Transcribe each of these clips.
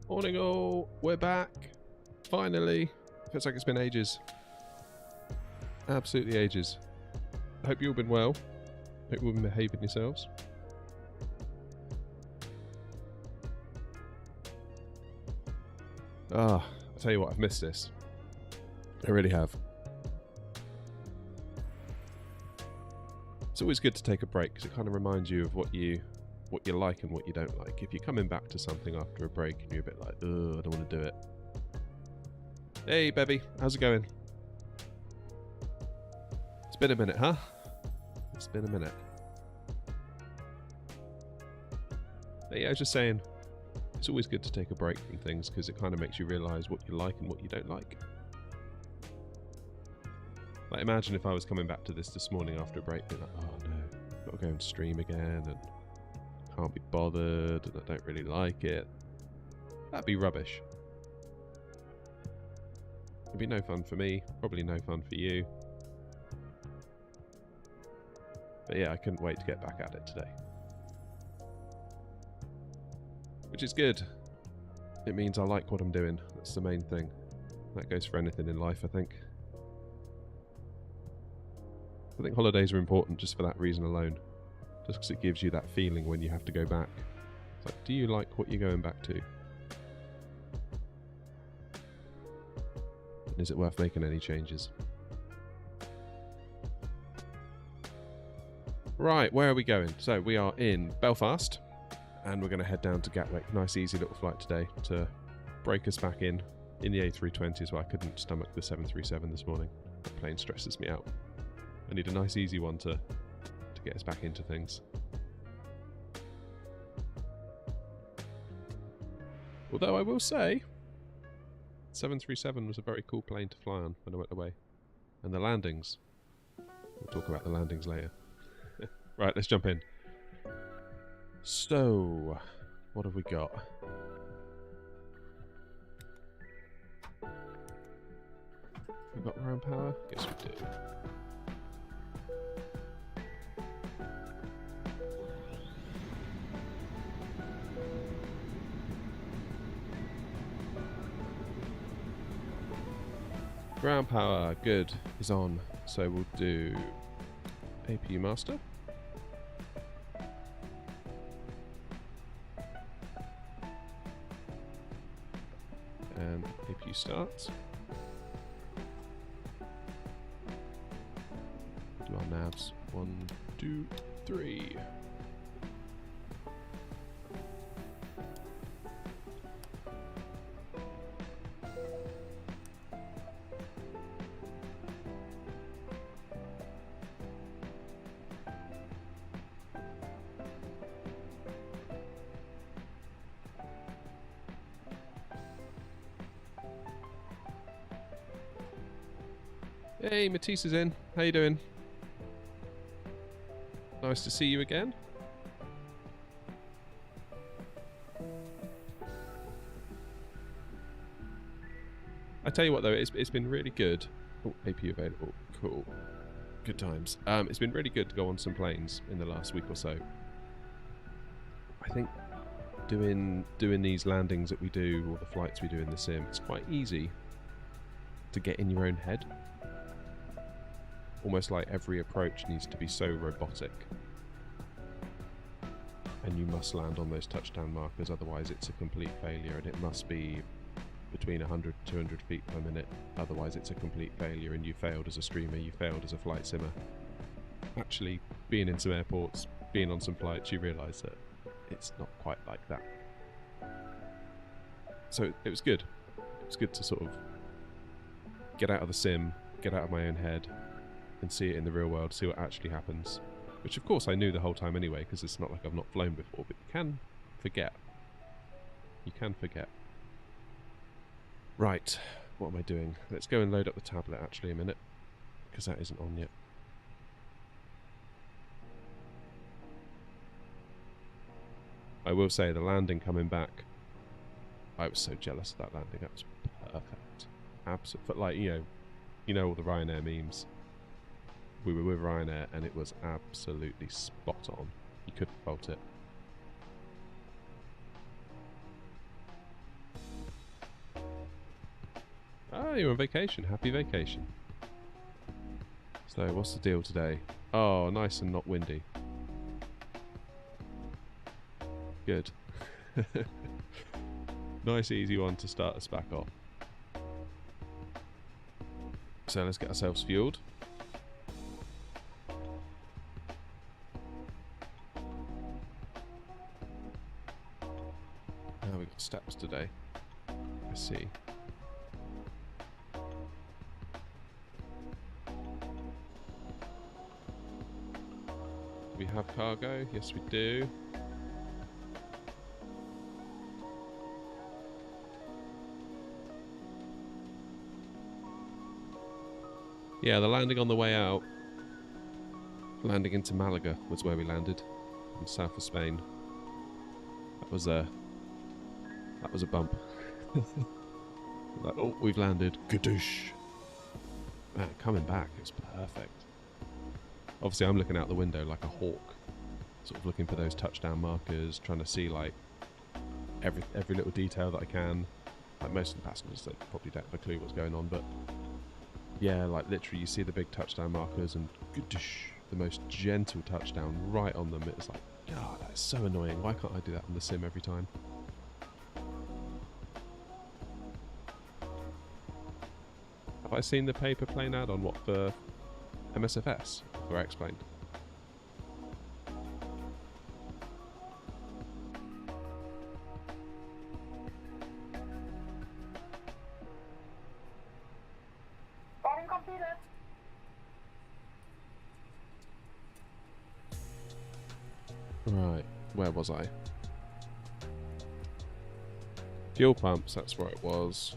Morning all, we're back. Finally. Feels like it's been ages. Absolutely ages. I hope you've all been well. Hope you've all been behaving yourselves. Ah, I tell you what, I've missed this. I really have. It's always good to take a break because it kind of reminds you of what you like and what you don't like. If you're coming back to something after a break and you're a bit like, ugh, I don't want to do it. Hey, Bebby, how's it going? It's been a minute, huh? It's been a minute. But yeah, I was just saying, it's always good to take a break from things because it kind of makes you realise what you like and what you don't like. Like, imagine if I was coming back to this morning after a break, being like, oh no, got to go and stream again and can't be bothered and I don't really like it. That'd be rubbish. It'd be no fun for me, probably no fun for you. But yeah, I couldn't wait to get back at it today. Which is good. It means I like what I'm doing. That's the main thing. That goes for anything in life, I think. I think holidays are important just for that reason alone. Just because it gives you that feeling when you have to go back. It's like, do you like what you're going back to? And is it worth making any changes? Right, where are we going? So we are in Belfast. And we're going to head down to Gatwick. Nice easy little flight today to break us back in the A320 as well. I couldn't stomach the 737 this morning. The plane stresses me out. I need a nice easy one to get us back into things. Although I will say, 737 was a very cool plane to fly on when I went away. And the landings. We'll talk about the landings later. Right, let's jump in. So, what have we got? We got ground power? Yes, we do. Ground power, good, is on. So we'll do APU master. And APU starts. Do our navs. 1, 2, 3. Hey, Matisse is in. How you doing? Nice to see you again. I tell you what though, it's been really good. Oh, APU available. Cool. Good times. It's been really good to go on some planes in the last week or so. I think doing these landings that we do, or the flights we do in the sim, it's quite easy to get in your own head. Almost like every approach needs to be so robotic. And you must land on those touchdown markers, otherwise it's a complete failure, and it must be between 100 to 200 feet per minute, otherwise it's a complete failure and you failed as a streamer, you failed as a flight simmer. Actually, being in some airports, being on some flights, you realise that it's not quite like that. So it was good. It was good to sort of get out of the sim, get out of my own head, and see it in the real world, see what actually happens. Which of course I knew the whole time anyway, because it's not like I've not flown before, but you can forget. You can forget. Right, what am I doing? Let's go and load up the tablet actually a minute, because that isn't on yet. I will say, the landing coming back, I was so jealous of that landing. That was perfect. Absolutely, like, you know all the Ryanair memes. We were with Ryanair and it was absolutely spot on. You couldn't fault it. Ah, you're on vacation. Happy vacation. So, what's the deal today? Oh, nice and not windy. Good. Nice easy one to start us back off. So let's get ourselves fueled. Now we've got steps today. Let's see. We have cargo? Yes we do. Yeah, the landing on the way out, landing into Malaga was where we landed, in the south of Spain. That was a bump. Like, oh, we've landed. Gadoosh. Man, coming back is perfect. Obviously, I'm looking out the window like a hawk, sort of looking for those touchdown markers, trying to see like every little detail that I can. Like most of the passengers, they probably don't have a clue what's going on, but yeah, like literally, you see the big touchdown markers and the most gentle touchdown right on them. It's like, God, that's so annoying. Why can't I do that on the sim every time? Have I seen the paper plane ad on what for MSFS? Or I explained. Right, where was I? Fuel pumps, that's where it was.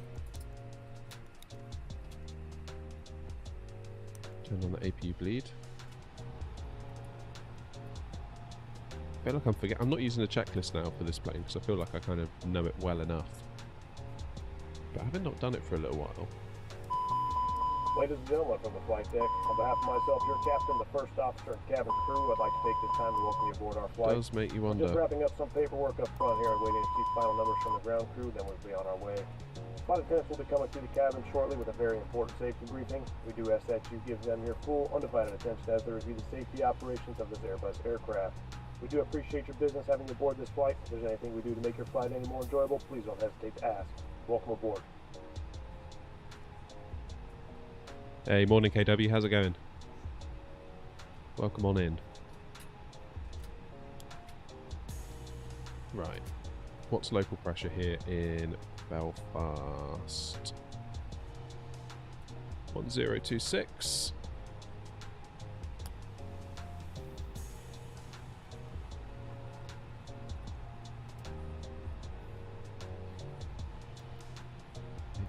Turn on the APU bleed. I feel like I'm not using a checklist now for this plane because I feel like I kind of know it well enough. But I haven't not done it for a little while. Ladies and gentlemen from the flight deck, on behalf of myself, your captain, the first officer, and cabin crew, I'd like to take this time to welcome you aboard our flight. Does make you wonder. Just wrapping up some paperwork up front here and waiting to see final numbers from the ground crew, then we'll be on our way. Flight attendants will be coming through the cabin shortly with a very important safety briefing. We do ask that you give them your full, undivided attention as they review the safety operations of this Airbus aircraft. We do appreciate your business having you aboard this flight. If there's anything we do to make your flight any more enjoyable, please don't hesitate to ask. Welcome aboard. Hey, morning KW, how's it going? Welcome on in. Right, what's local pressure here in Belfast? 1026.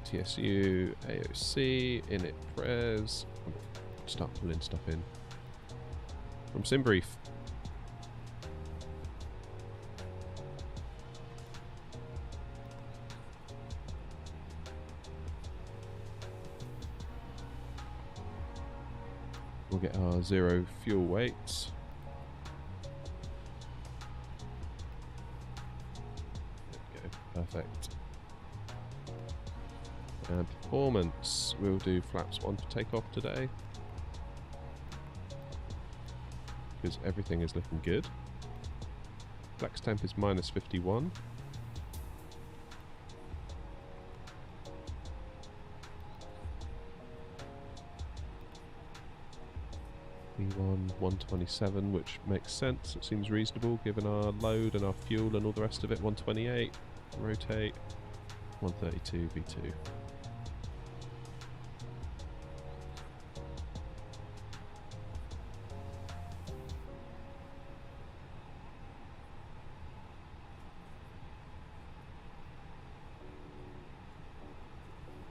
TSU, AOC, init pres. Start pulling stuff in. From SimBrief. We'll get our 0 fuel weights. There we go, perfect. And performance, we'll do flaps 1 for takeoff today. Because everything is looking good. Flex temp is -51. V1 127, which makes sense. It seems reasonable given our load and our fuel and all the rest of it. 128, rotate, 132 V2.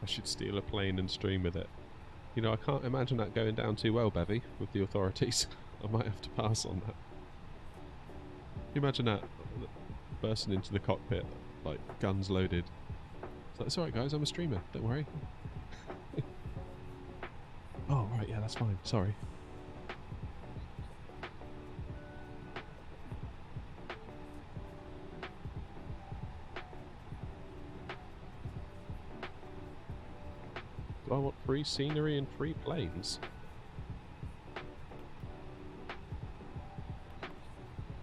I should steal a plane and stream with it. You know, I can't imagine that going down too well, Bevy, with the authorities. I might have to pass on that. Can you imagine that? Bursting into the cockpit, like, guns loaded. It's alright guys, I'm a streamer, don't worry. Oh, right, yeah, that's fine, sorry. Do I want free scenery and free planes?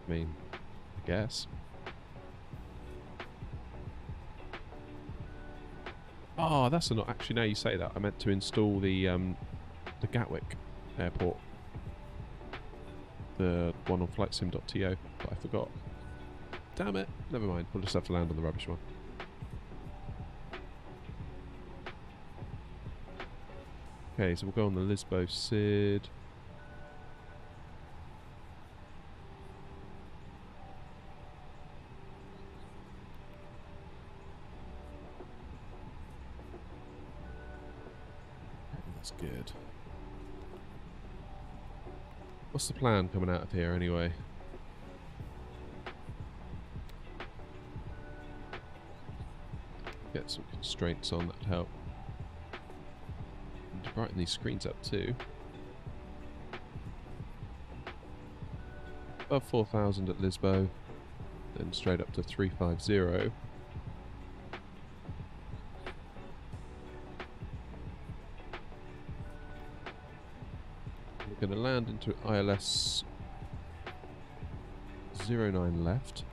I mean, I guess. Oh, that's not actually. Now you say that, I meant to install the Gatwick airport, the one on flightsim.to, but I forgot. Damn it! Never mind. We'll just have to land on the rubbish one. Okay, so we'll go on the Lisbo Sid. That's good. What's the plan coming out of here anyway? Get some constraints on, that'd help. And to brighten these screens up too. Above 4,000 at Lisbo, then straight up to 350. We're going to land into ILS 09 left.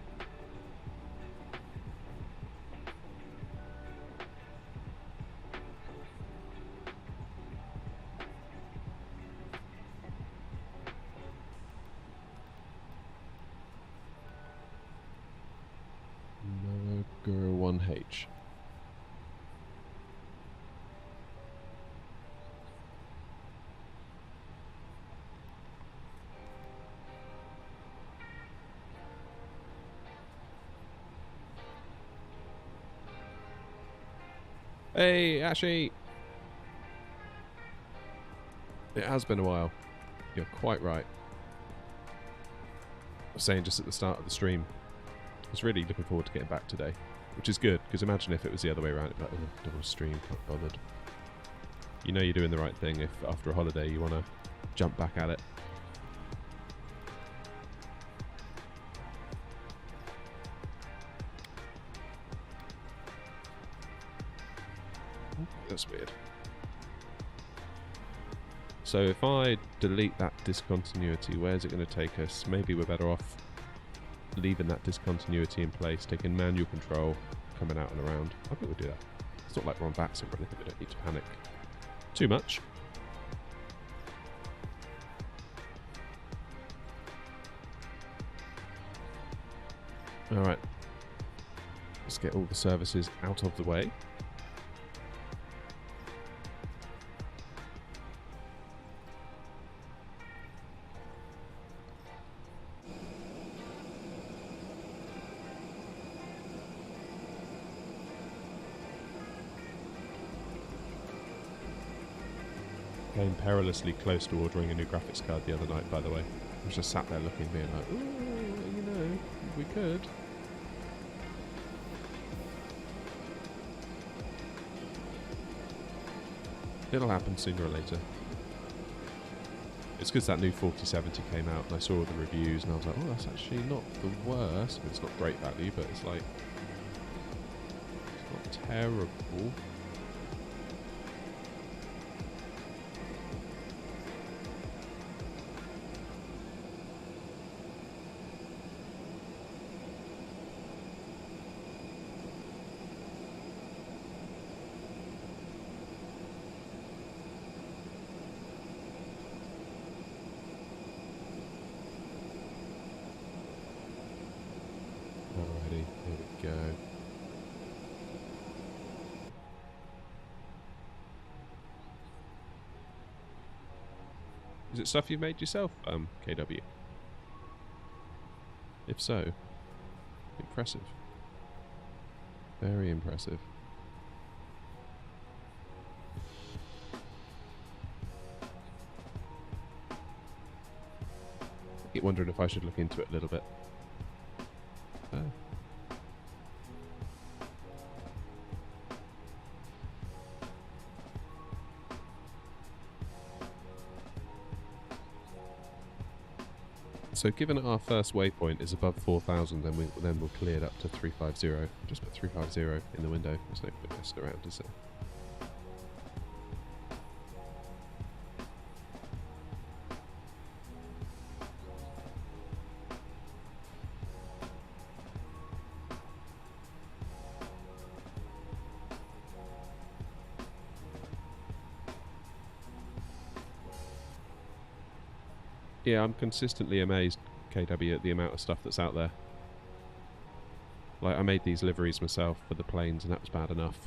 Guru 1H. Hey, Ashy! It has been a while. You're quite right. I was saying just at the start of the stream, I was really looking forward to getting back today, which is good, because imagine if it was the other way around. It'd be like, oh, double stream, can't be bothered. You know you're doing the right thing if after a holiday you want to jump back at it. That's weird. So if I delete that discontinuity, where's it going to take us? Maybe we're better off leaving that discontinuity in place, taking manual control, coming out and around. I think we'll do that. It's not like we're on VATSIM or anything, we don't need to panic too much. Alright. Let's get all the services out of the way. Came perilously close to ordering a new graphics card the other night, by the way. I was just sat there looking, being like, ooh, you know, we could. It'll happen sooner or later. It's because that new 4070 came out and I saw all the reviews and I was like, oh, that's actually not the worst. I mean, it's not great value, but it's like, it's not terrible. Is it stuff you've made yourself, KW? If so, impressive. Very impressive. I keep wondering if I should look into it a little bit. So given our first waypoint is above 4,000, then we'll clear it up to 350. Just put 350 in the window. There's no point messing around, is there? Yeah, I'm consistently amazed, KW, at the amount of stuff that's out there. Like, I made these liveries myself for the planes, and that was bad enough.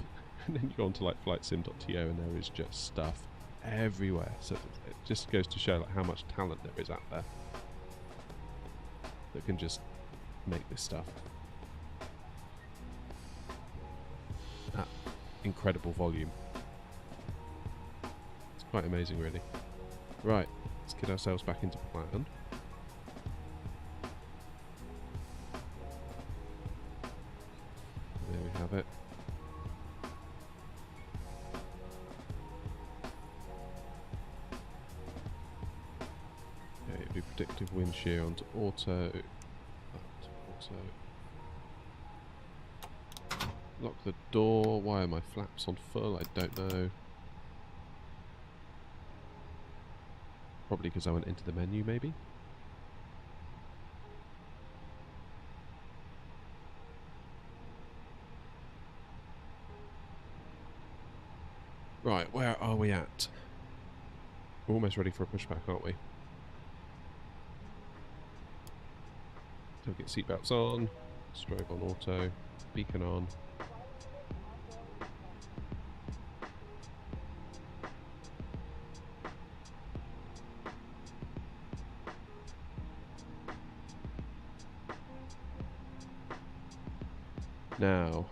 And then you go on to like flightsim.to, and there is just stuff everywhere. So it just goes to show like how much talent there is out there that can just make this stuff at incredible volume. It's quite amazing, really. Right, let's get ourselves back into plan. There we have it. Okay, do predictive wind shear onto auto. Auto. Lock the door. Why are my flaps on full? I don't know. Probably because I went into the menu, maybe? Right, where are we at? We're almost ready for a pushback, aren't we? So we get seatbelts on, strobe on auto, beacon on. Now,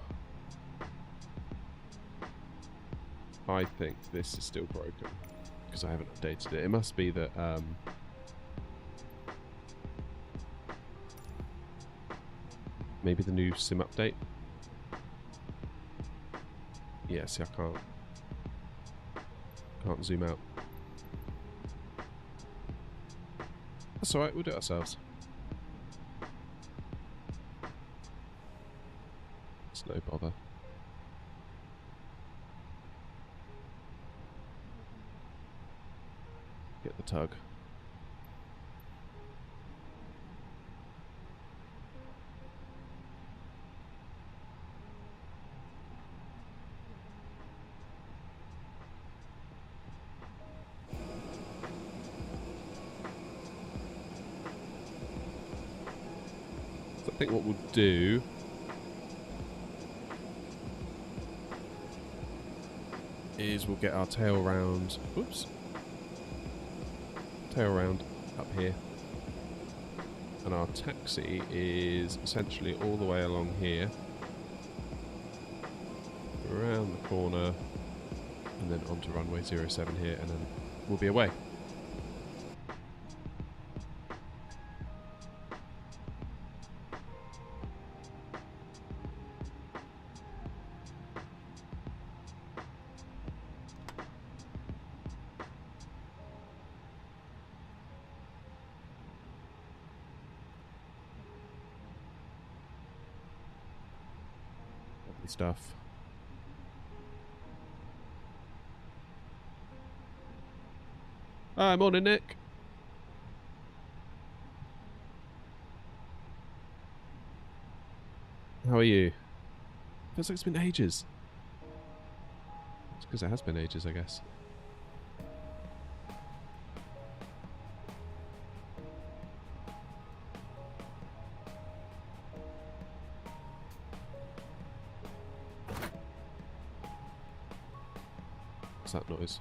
I think this is still broken because I haven't updated it. It must be that maybe the new sim update. Yeah, see, I can't zoom out. That's alright, we'll do it ourselves. It's no bother. Get the tug. So I think what we'll do is we'll get our tail round. Whoops. Tail round up here, and our taxi is essentially all the way along here, around the corner, and then onto runway 07 here, and then we'll be away. Stuff. Hi, morning, Nick. How are you? Feels like it's been ages. It's because it has been ages, I guess. What's that noise?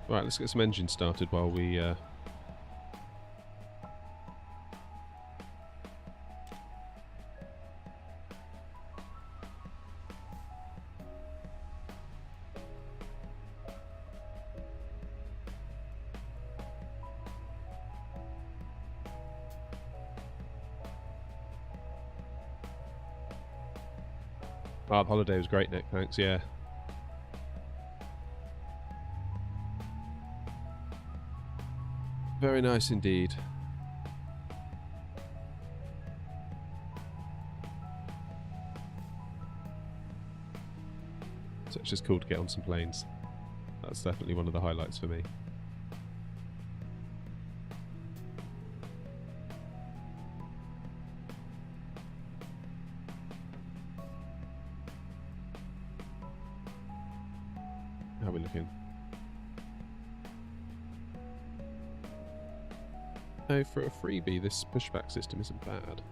Right, let's get some engines started while we the holiday was great, Nick, thanks, yeah. Very nice indeed. So it's just cool to get on some planes. That's definitely one of the highlights for me. How are we looking? No, for a freebie, this pushback system isn't bad.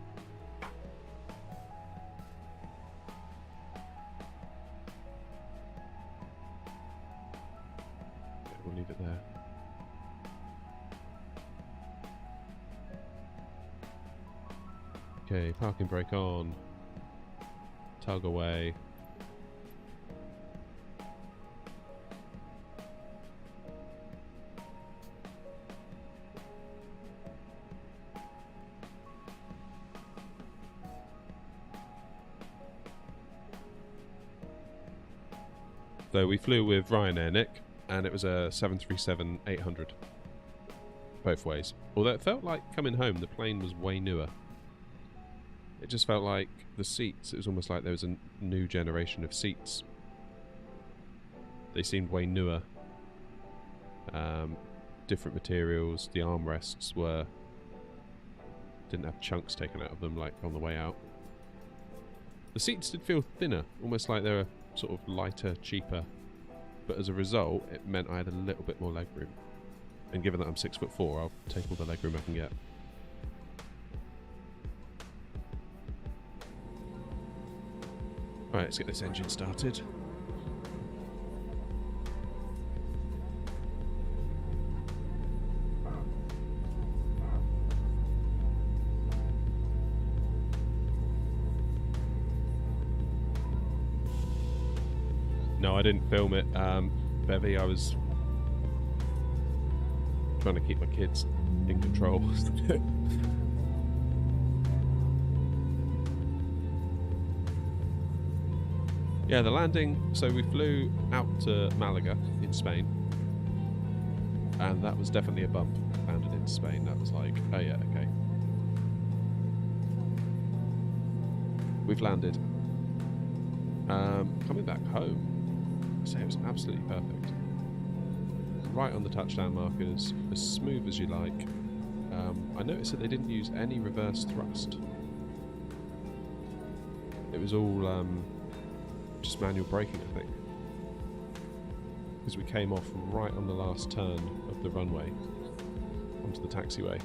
Okay, we'll leave it there. Okay, parking brake on. Tug away. So we flew with Ryanair, Nick, and it was a 737-800 both ways. Although it felt like coming home, the plane was way newer. It just felt like the seats, it was almost like there was a new generation of seats. They seemed way newer. Different materials, the armrests didn't have chunks taken out of them like on the way out. The seats did feel thinner, almost like they were sort of lighter, cheaper. But as a result, it meant I had a little bit more leg room. And given that I'm 6'4", I'll take all the leg room I can get. Right, let's get this engine started. No, I didn't film it, Bevy. I was trying to keep my kids in control. Yeah, the landing, so we flew out to Malaga in Spain, and that was definitely a bump. Landed in Spain, that was like, oh yeah, okay. We've landed. Coming back home, I'd say it was absolutely perfect. Right on the touchdown markers, as smooth as you like. I noticed that they didn't use any reverse thrust. It was all just manual braking, I think, because we came off right on the last turn of the runway onto the taxiway,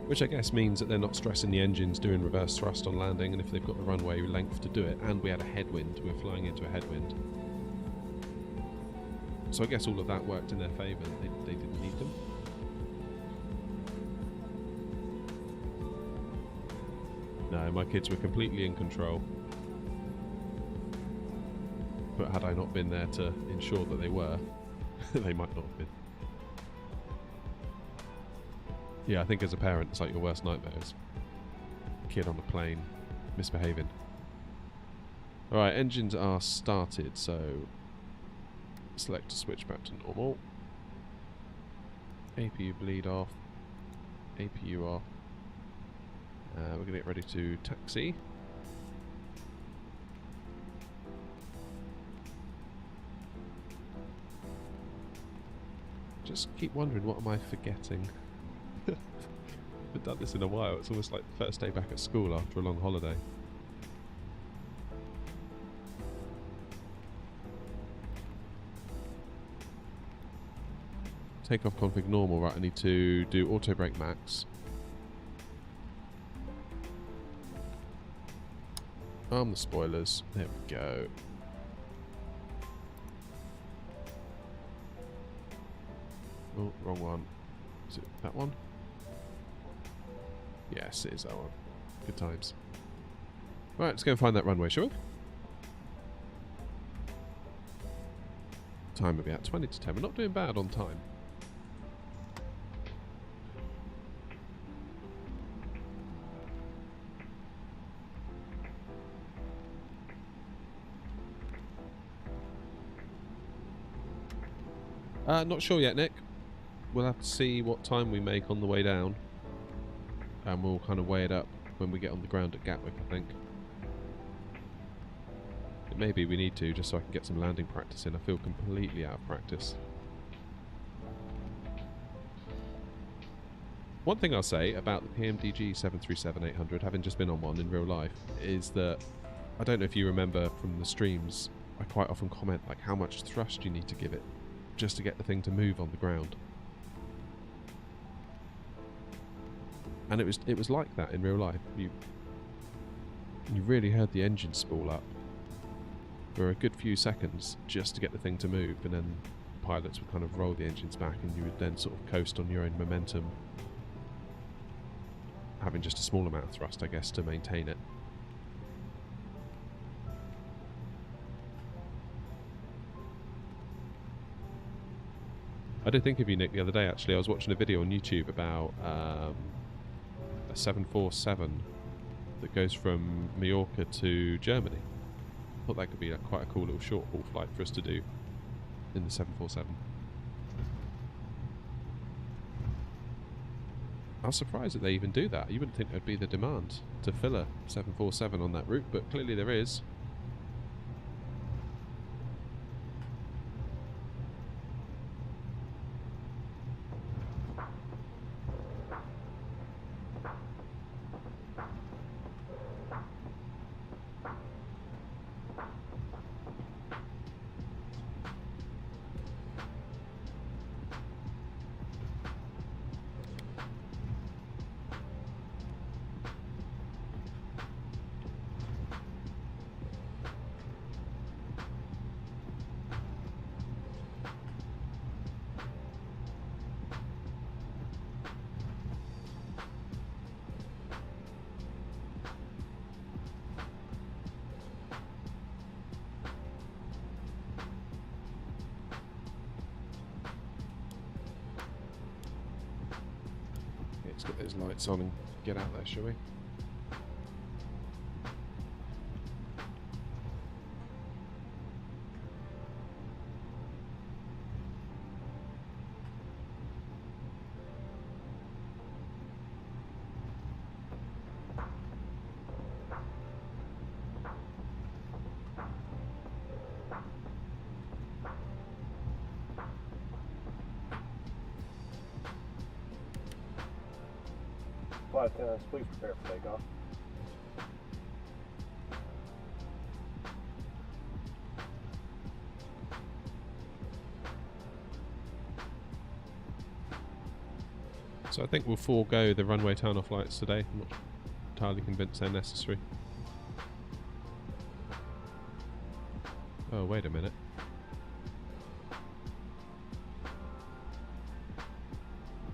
which I guess means that they're not stressing the engines doing reverse thrust on landing, and if they've got the runway length to do it, and we had a headwind, we were flying into a headwind, so I guess all of that worked in their favour. They didn't need them. No, my kids were completely in control. But had I not been there to ensure that they were, they might not have been. Yeah, I think as a parent, it's like your worst nightmare is a kid on a plane misbehaving. Alright, engines are started, so select to switch back to normal. APU bleed off. APU off. We're going to get ready to taxi. Just keep wondering, what am I forgetting? I haven't done this in a while. It's almost like the first day back at school after a long holiday. Takeoff config normal. Right, I need to do auto brake max. Arm the spoilers. There we go. Oh, wrong one. Is it that one? Yes, it is that one. Good times. Right, let's go and find that runway, shall we? Time will be at 20 to 10. We're not doing bad on time. Not sure yet, Nick. We'll have to see what time we make on the way down, and we'll kind of weigh it up when we get on the ground at Gatwick, I think. Maybe we need to, just so I can get some landing practice in. I feel completely out of practice. One thing I'll say about the PMDG 737-800, having just been on one in real life, is that I don't know if you remember from the streams, I quite often comment like how much thrust you need to give it just to get the thing to move on the ground. And it was like that in real life. You really heard the engine spool up for a good few seconds just to get the thing to move, and then pilots would kind of roll the engines back, and you would then sort of coast on your own momentum, having just a small amount of thrust, I guess, to maintain it. I did think of you, Nick, the other day, actually. I was watching a video on YouTube about a 747 that goes from Mallorca to Germany. I thought that could be quite a cool little short-haul flight for us to do in the 747. I was surprised that they even do that. You wouldn't think there'd be the demand to fill a 747 on that route, but clearly there is. Let's get those lights on and get out there, shall we? Flight attendants, please prepare for takeoff. So I think we'll forego the runway turn-off lights today. I'm not entirely convinced they're necessary. Oh, wait a minute.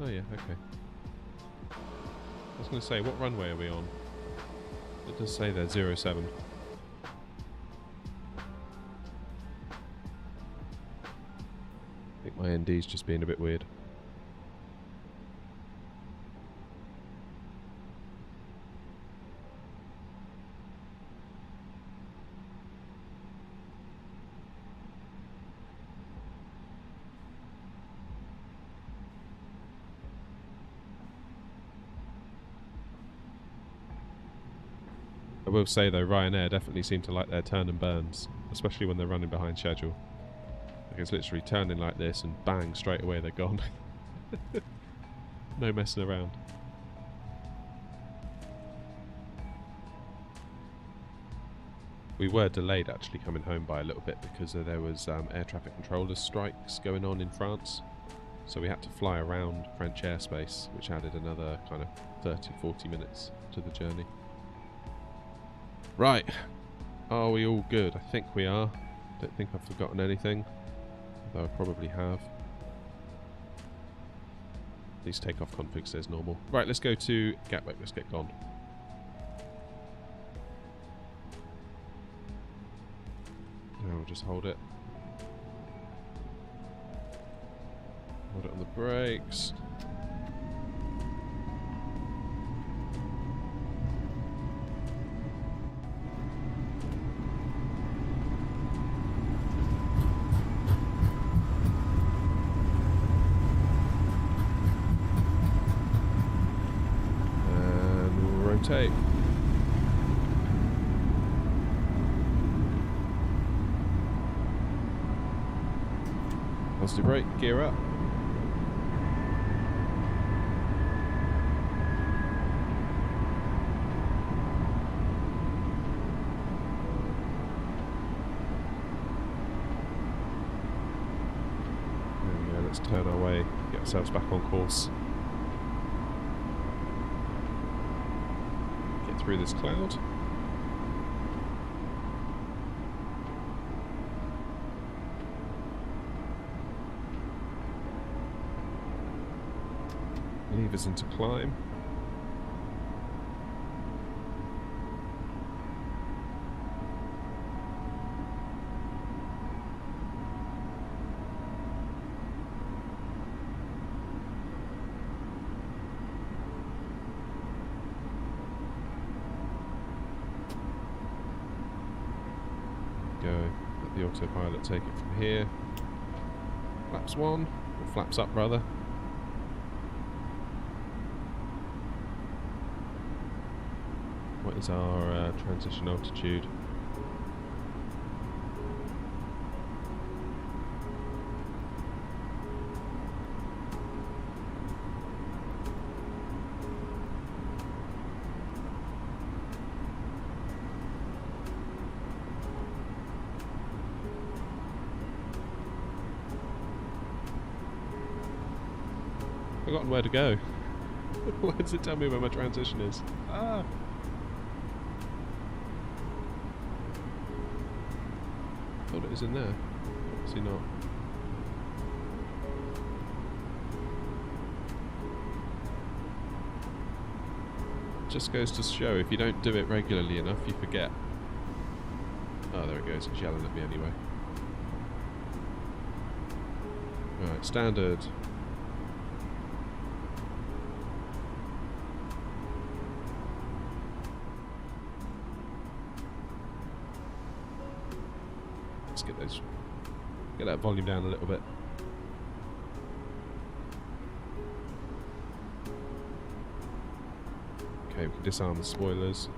Oh yeah, okay. I was going to say, what runway are we on? It does say they're 07. I think my ND's just being a bit weird. I will say though, Ryanair definitely seem to like their turn and burns, especially when they're running behind schedule. Like it's literally turning like this and bang, straight away they're gone. No messing around. We were delayed actually coming home by a little bit because there was air traffic controllers strikes going on in France. So we had to fly around French airspace, which added another kind of 30-40 minutes to the journey. Right, are we all good? I think we are. Don't think I've forgotten anything, though I probably have. These takeoff config says normal. Right, let's go to Gatwick. Let's get gone. Now we'll just hold it. Hold it on the brakes. Rotate. Positive brake, gear up. There we go, let's turn our way, get ourselves back on course. through this cloud. Levers into climb. Go. Let the autopilot take it from here. Flaps 1, or flaps up rather. What is our transition altitude? Forgotten where to go. Why does it tell me where my transition is? Ah! Thought it was in there. Obviously not. Just goes to show, if you don't do it regularly enough, you forget. Oh, there it goes. It's yelling at me anyway. Right, standard. Let's get that volume down a little bit. Okay, we can disarm the spoilers.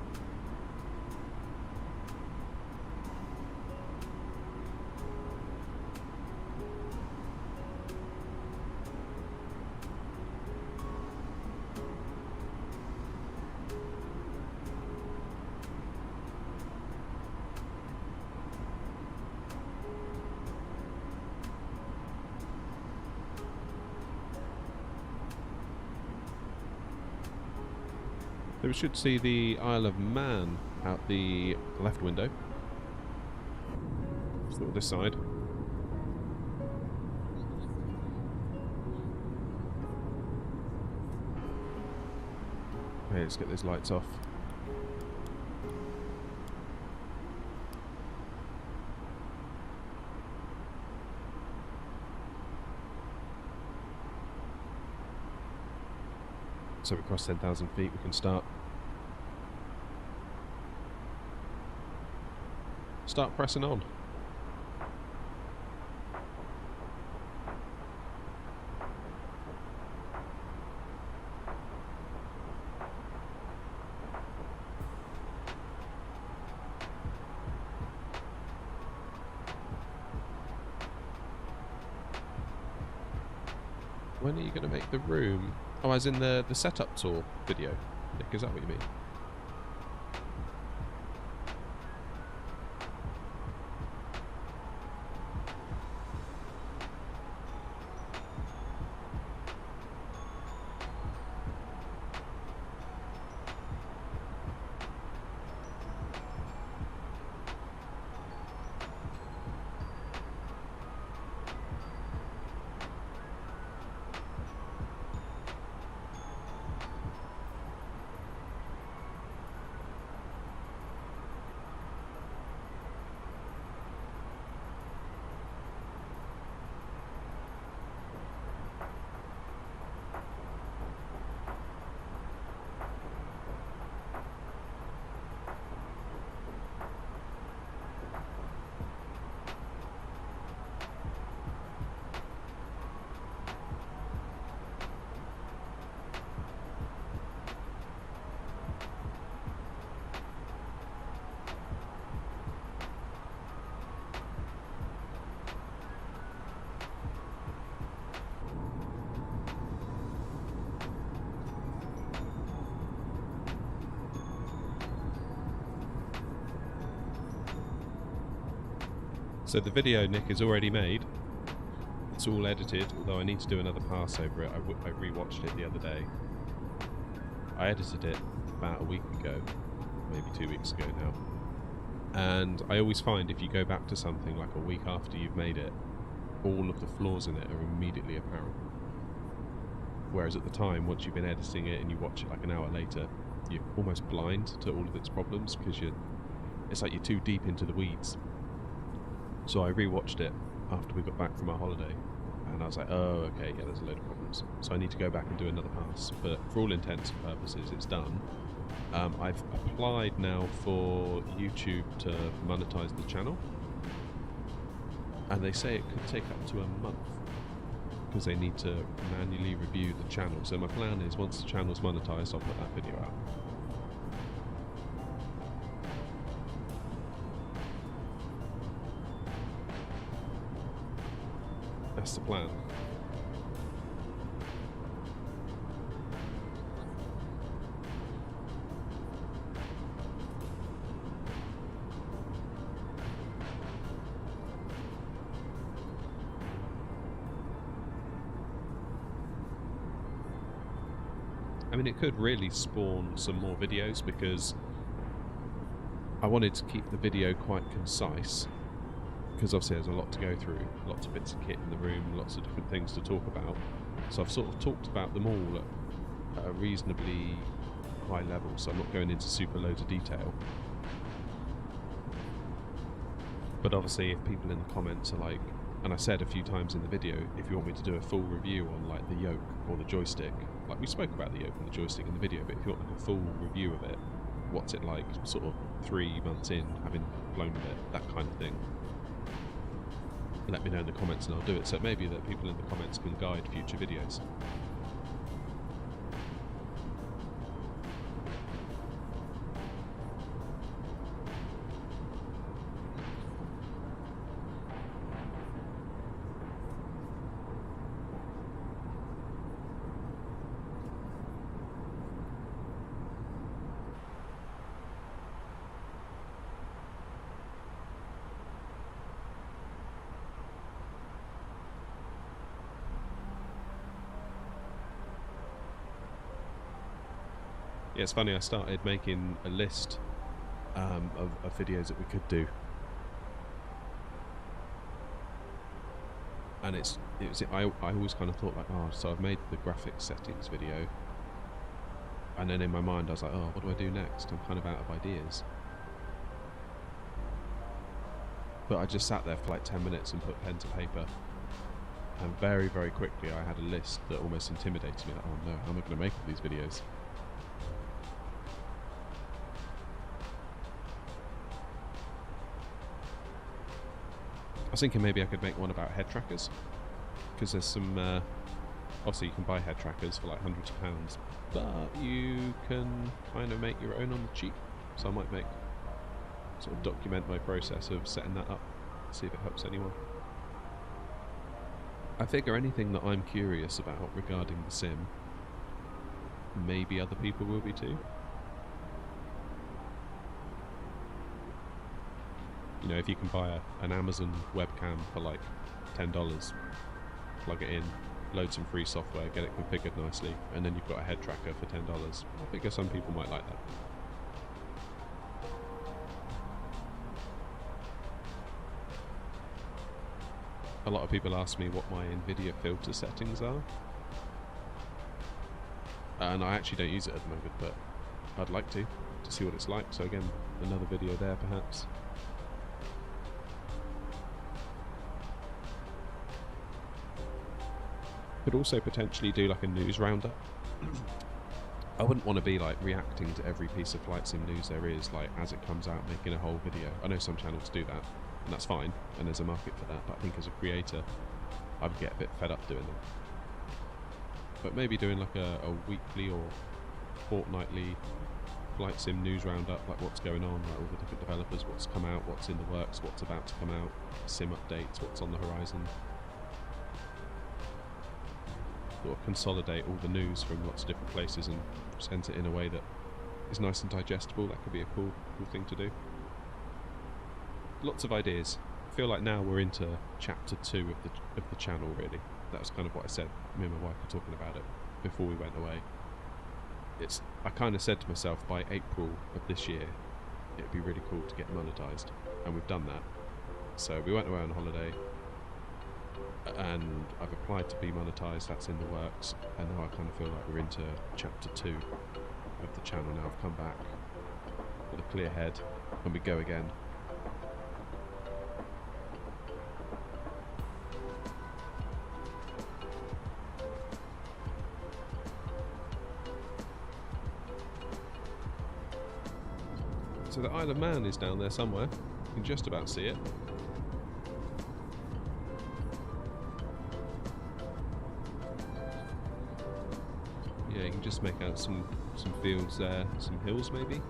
So we should see the Isle of Man out the left window. Let's look at this side. Okay, let's get those lights off. So we cross 10,000 feet, we can start pressing on. When are you going to make the room? Oh, as in the setup tour video. Nick, is that what you mean? So the video, Nick, is already made. It's all edited, although I need to do another pass over it. I rewatched it the other day. I edited it about a week ago, maybe 2 weeks ago now. And I always find if you go back to something like a week after you've made it, all of the flaws in it are immediately apparent. Whereas at the time, once you've been editing it and you watch it like an hour later, you're almost blind to all of its problems because it's like you're too deep into the weeds. So I rewatched it after we got back from our holiday, and I was like, oh, okay, yeah, there's a load of problems. So I need to go back and do another pass. But for all intents and purposes, it's done. I've applied now for YouTube to monetize the channel, and they say it could take up to a month because they need to manually review the channel. So my plan is once the channel's monetized, I'll put that video out. That's the plan. I mean, it could really spawn some more videos because I wanted to keep the video quite concise, because obviously there's a lot to go through, lots of bits of kit in the room, lots of different things to talk about. So I've sort of talked about them all at a reasonably high level, so I'm not going into super loads of detail. But obviously if people in the comments are like, and I said a few times in the video, if you want me to do a full review on like the yoke or the joystick, like we spoke about the yoke and the joystick in the video, but if you want like a full review of it, what's it like sort of 3 months in, having flown with it, that kind of thing, let me know in the comments and I'll do it. So it may be that people in the comments can guide future videos. Yeah, it's funny, I started making a list of videos that we could do. And I always kind of thought like, oh, so I've made the graphics settings video. And then in my mind I was like, oh, what do I do next? I'm kind of out of ideas. But I just sat there for like 10 minutes and put pen to paper. And very, very quickly I had a list that almost intimidated me. Like, oh no, how am I going to make all these videos? I was thinking maybe I could make one about head trackers, because there's some, obviously you can buy head trackers for like hundreds of pounds, but you can kind of make your own on the cheap, so I might sort of document my process of setting that up, see if it helps anyone. I figure anything that I'm curious about regarding the sim, maybe other people will be too. You know, if you can buy an Amazon webcam for like $10, plug it in, load some free software, get it configured nicely, and then you've got a head tracker for $10. I figure some people might like that. A lot of people ask me what my Nvidia filter settings are, and I actually don't use it at the moment, but I'd like to see what it's like. So again, another video there perhaps. Could also potentially do like a news roundup. I wouldn't want to be like reacting to every piece of flight sim news there is, like as it comes out, making a whole video. I know some channels do that, and that's fine, and there's a market for that, but I think as a creator I would get a bit fed up doing them. But maybe doing like a weekly or fortnightly flight sim news roundup, like what's going on, like all the different developers, what's come out, what's in the works, what's about to come out, sim updates, what's on the horizon. Sort of consolidate all the news from lots of different places and present it in a way that is nice and digestible. That could be a cool thing to do. Lots of ideas. I feel like now we're into chapter 2 of the channel really. That was kind of what I said. Me and my wife were talking about it before we went away. I kind of said to myself by April of this year it'd be really cool to get monetized, and we've done that. So we went away on holiday, and I've applied to be monetized. That's in the works, and now I kind of feel like we're into chapter 2 of the channel now. I've come back with a clear head, and we go again. So the Isle of Man is down there somewhere. You can just about see it. Yeah, you can just make out some fields there, some hills maybe.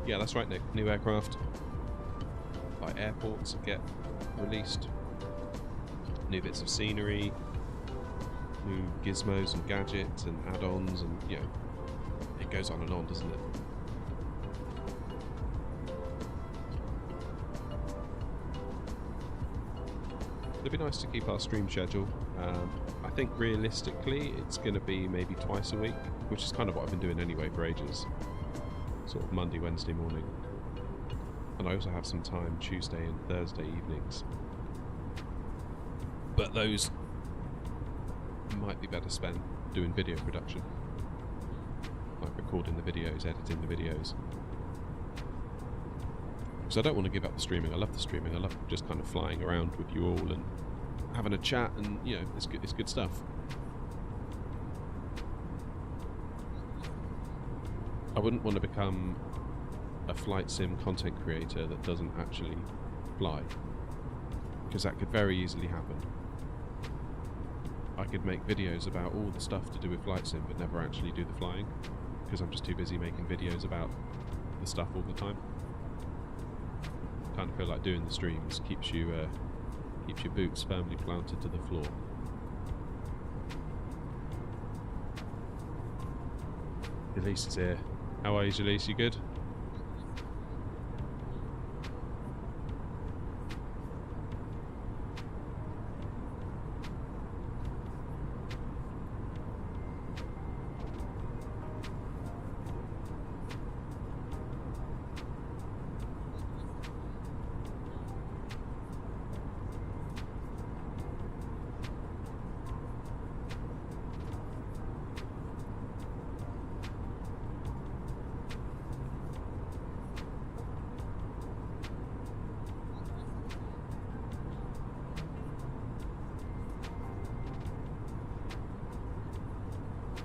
Yeah, that's right, Nick. New aircraft by airports get released. New bits of scenery, new gizmos and gadgets and add-ons, and you know, it goes on and on, doesn't it? It'd be nice to keep our stream schedule. I think realistically it's going to be maybe twice a week, which is kind of what I've been doing anyway for ages. Sort of Monday, Wednesday morning. And I also have some time Tuesday and Thursday evenings. But those might be better spent doing video production. Like recording the videos, editing the videos. Because I don't want to give up the streaming. I love the streaming. I love just kind of flying around with you all and having a chat, and you know, it's good stuff. I wouldn't want to become a flight sim content creator that doesn't actually fly, because that could very easily happen. I could make videos about all the stuff to do with flight sim but never actually do the flying, because I'm just too busy making videos about the stuff all the time. I kind of feel like doing the streams keeps your boots firmly planted to the floor. Elise is here. How are you, Jalise? You good?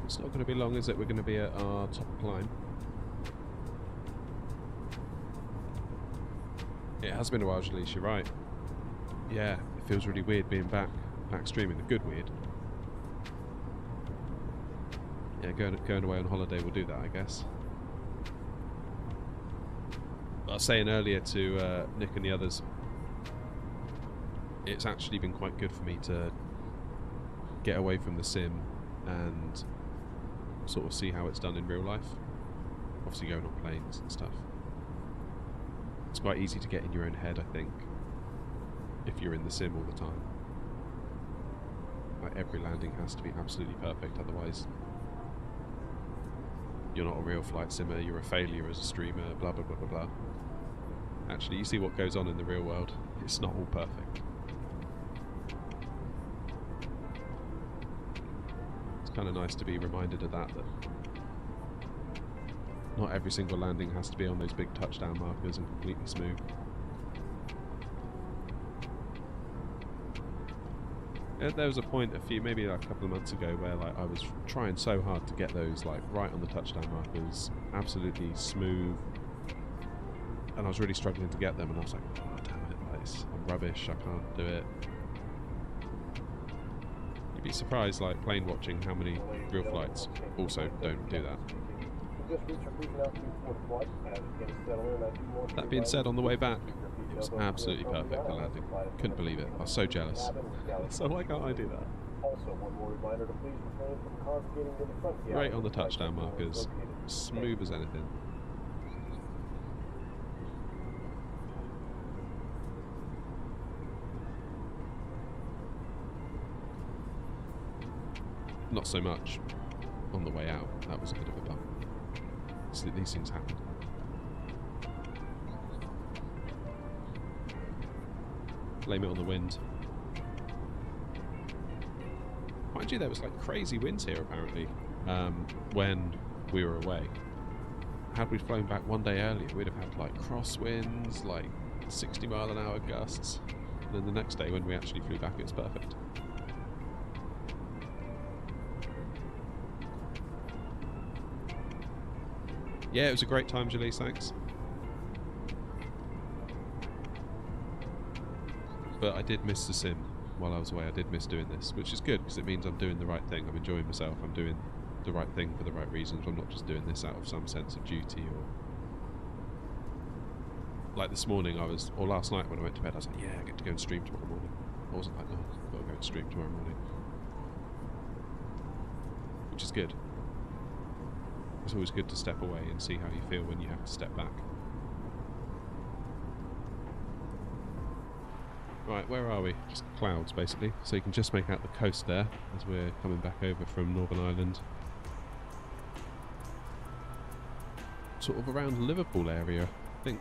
It's not going to be long, is it? We're going to be at our top climb. It has been a while, Jalise, you're right. Yeah, it feels really weird being back streaming. The good weird. Yeah, going away on holiday will do that, I guess. I was saying earlier to Nick and the others, it's actually been quite good for me to get away from the sim and sort of see how it's done in real life. Obviously going on planes and stuff. It's quite easy to get in your own head, I think, if you're in the sim all the time. Like every landing has to be absolutely perfect, otherwise you're not a real flight simmer, you're a failure as a streamer, blah blah blah blah blah. Actually, you see what goes on in the real world. It's not all perfect. Kind of nice to be reminded of that not every single landing has to be on those big touchdown markers and completely smooth. There was a point maybe like a couple of months ago where like I was trying so hard to get those like right on the touchdown markers, absolutely smooth, and I was really struggling to get them, and I was like, oh damn it, like, I'm rubbish, I can't do it. You'd be surprised, like plane watching, how many real flights also don't do that. That being said, on the way back, it was absolutely perfect, the landing. Couldn't believe it. I was so jealous. So why can't I do that? Right on the touchdown markers, smooth as anything. Not so much on the way out. That was a bit of a bump. So these things happen. Blame it on the wind. Mind you, there was like crazy winds here apparently when we were away. Had we flown back one day earlier, we'd have had like crosswinds, like 60-mile-an-hour gusts. And then the next day when we actually flew back, it was perfect. Yeah, it was a great time, Jalise, thanks. But I did miss the sim while I was away. I did miss doing this, which is good because it means I'm doing the right thing. I'm enjoying myself. I'm doing the right thing for the right reasons. I'm not just doing this out of some sense of duty or... Like this morning or last night when I went to bed, I was like, yeah, I get to go and stream tomorrow morning. I wasn't like, no, I've got to go and stream tomorrow morning. Which is good. It's always good to step away and see how you feel when you have to step back. Right, where are we? Just clouds, basically. So you can just make out the coast there as we're coming back over from Northern Ireland. Sort of around the Liverpool area, I think.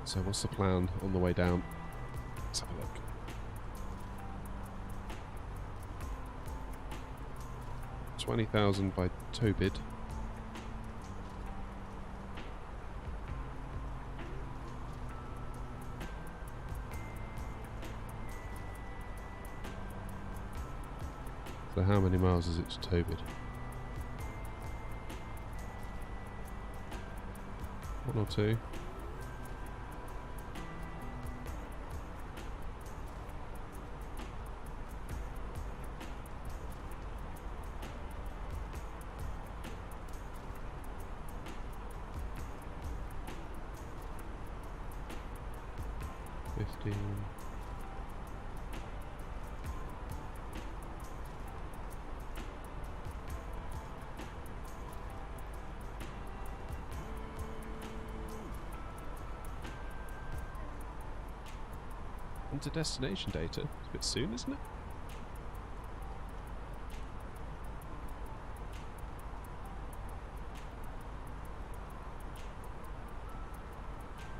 So what's the plan on the way down? Let's have a look. $20,000 by Tobid. So how many miles is it to Tobid? 1 or 2? Into destination data. It's a bit soon, isn't it?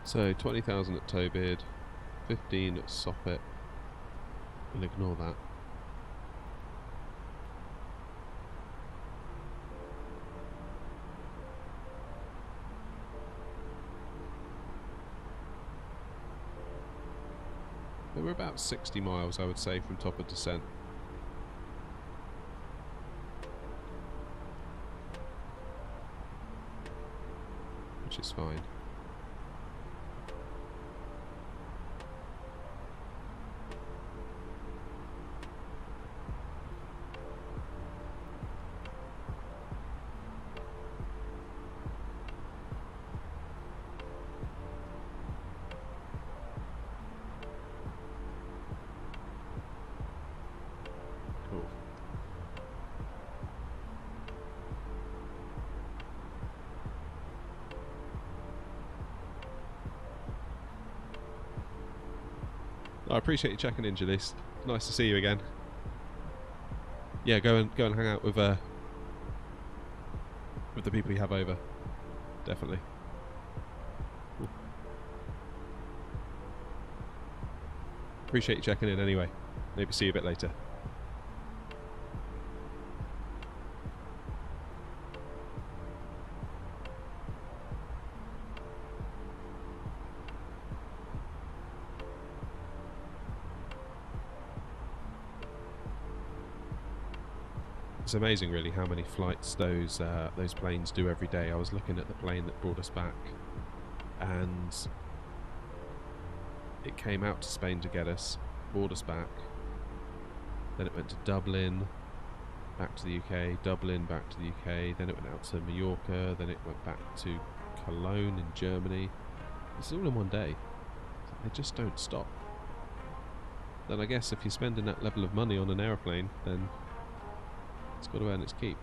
So 20,000 at Tobid, 15 at Soppet. We'll ignore that. We're about 60 miles, I would say, from top of descent. Which is fine. I appreciate you checking in, Jalise. Nice to see you again. Yeah, go and hang out with the people you have over. Definitely. Cool. Appreciate you checking in anyway. Maybe see you a bit later. It's amazing, really, how many flights those planes do every day. I was looking at the plane that brought us back, and it came out to Spain to get us, brought us back. Then it went to Dublin, back to the UK, Dublin, back to the UK. Then it went out to Mallorca. Then it went back to Cologne in Germany. It's all in one day. They just don't stop. Then I guess if you're spending that level of money on an aeroplane, then it's got to earn its keep.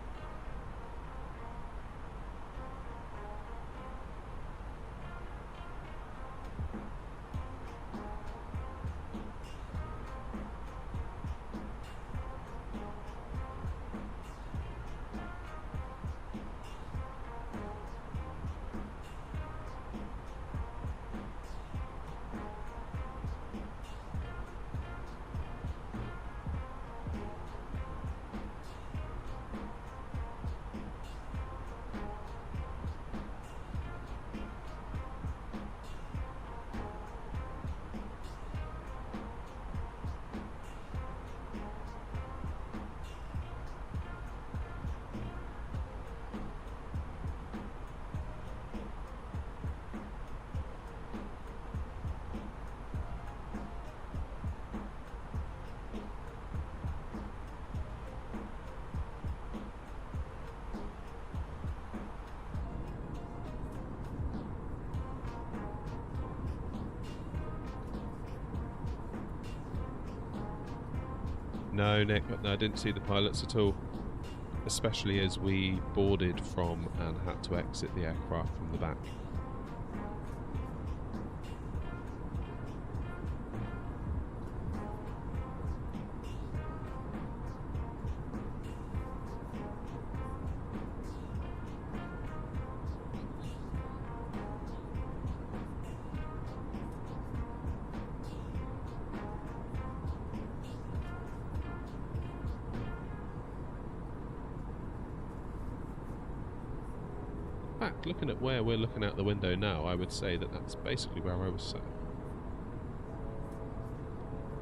No, Nick, no, I didn't see the pilots at all, especially as we boarded from and had to exit the aircraft from the back. In fact, looking at where we're looking out the window now, I would say that that's basically where I was sat.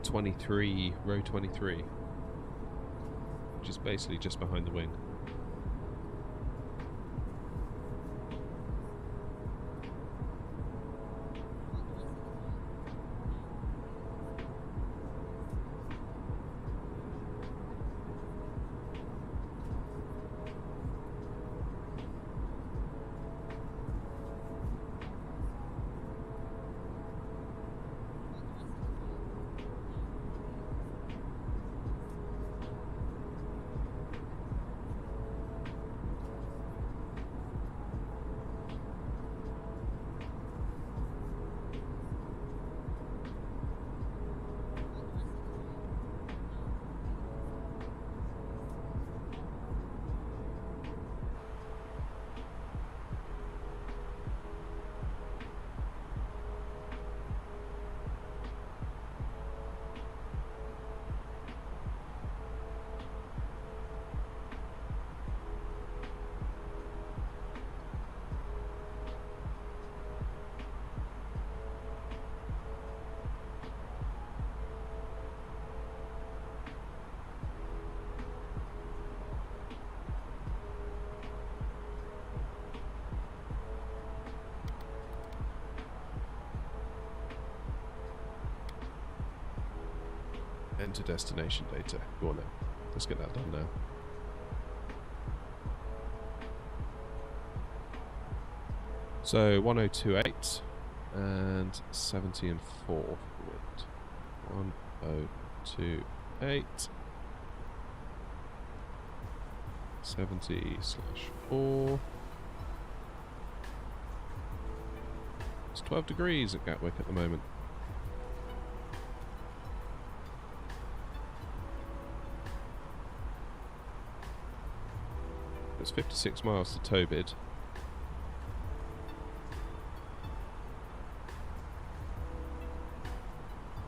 23, row 23, which is basically just behind the wing. Enter destination data. Go on then. Let's get that done now. So 1028 and 70 and 4 wind. 1028 70/4. It's 12 degrees at Gatwick at the moment. It's 56 miles to Tobid.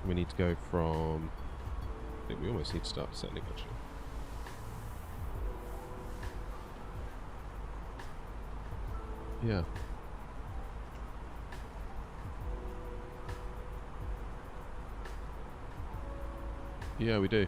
We need to go from... I think we almost need to start descending actually. Yeah. Yeah, we do.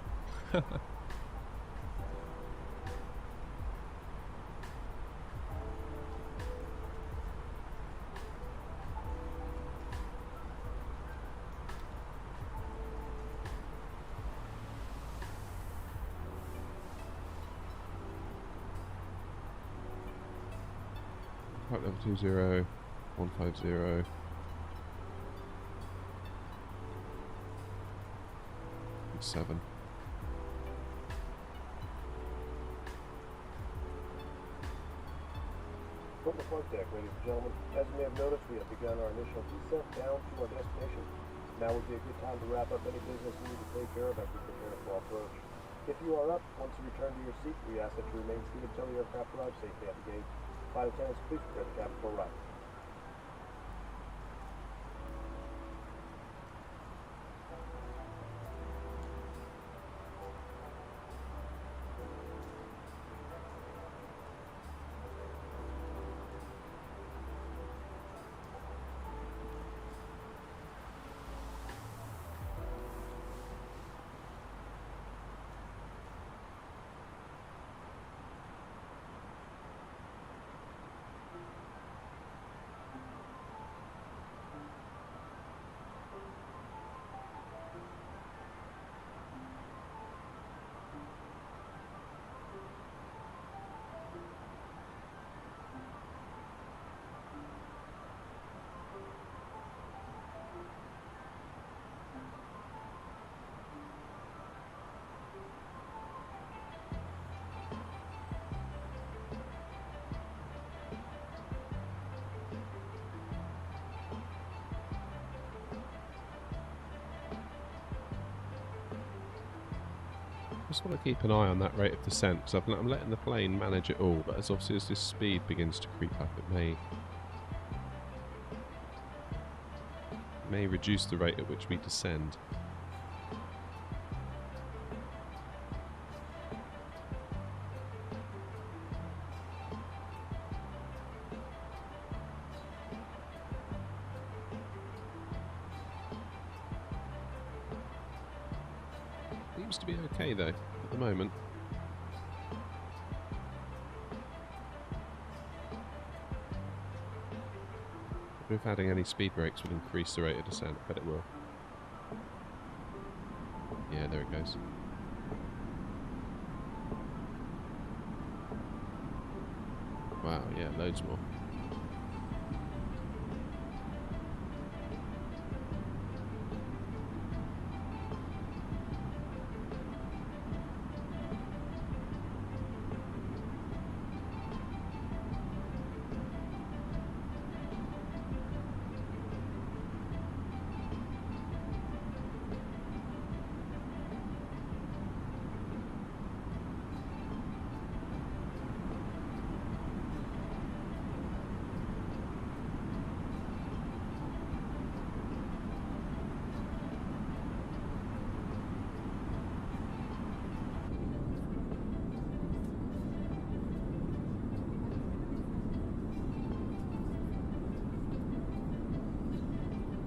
Flight level 20, 150. And 7. From the flight deck, ladies and gentlemen, as you may have noticed, we have begun our initial descent down to our destination. Now would be a good time to wrap up any business you need to take care of as we prepare for approach. If you are up, once you return to your seat, we ask that you remain seated until the aircraft arrives safely at the gate. Flight attendants, please prepare the cabin for arrival. Just want to keep an eye on that rate of descent, because I'm letting the plane manage it all, but as obviously as this speed begins to creep up, it may reduce the rate at which we descend. Seems to be okay though, at the moment. If adding any speed brakes would increase the rate of descent, I bet it will. Yeah, there it goes. Wow, yeah, loads more.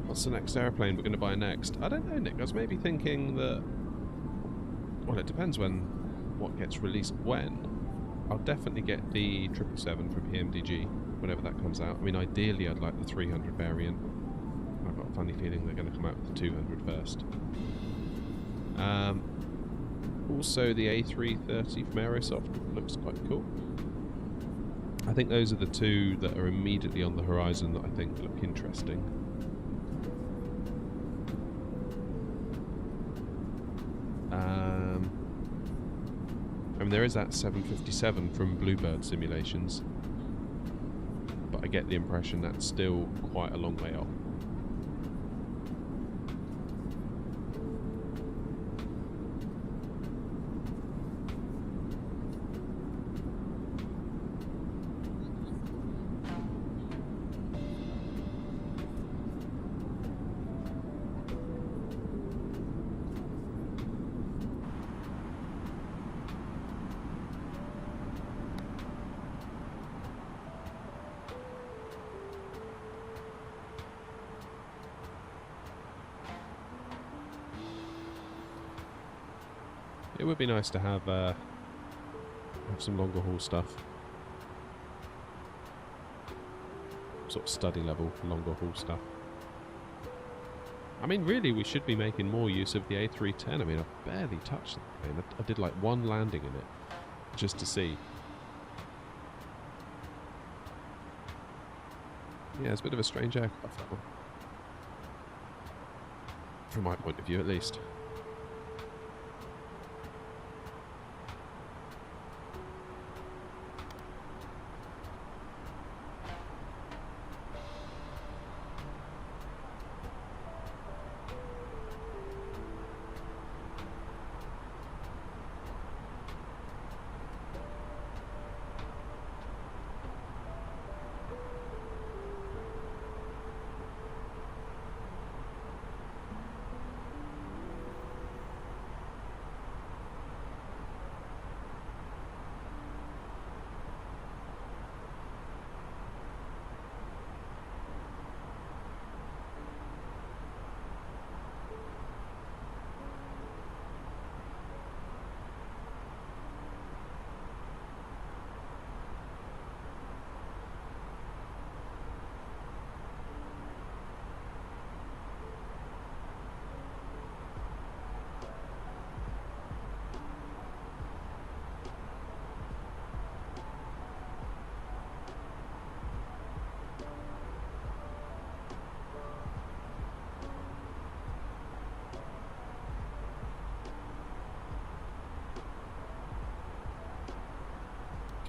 What's the next airplane we're going to buy next? I don't know, Nick. I was maybe thinking that... Well, it depends what gets released when. I'll definitely get the 777 from PMDG whenever that comes out. I mean, ideally I'd like the 300 variant. I've got a funny feeling they're going to come out with the 200 first. Also, the A330 from Aerosoft looks quite cool. I think those are the two that are immediately on the horizon that I think look interesting. I mean, there is that 757 from Bluebird Simulations, but I get the impression that's still quite a long way off. It would be nice to have some longer haul stuff. Sort of study level longer haul stuff. I mean, really, we should be making more use of the A310. I mean, I've barely touched that plane. I did like one landing in it, just to see. Yeah, it's a bit of a strange aircraft, that one. From my point of view, at least.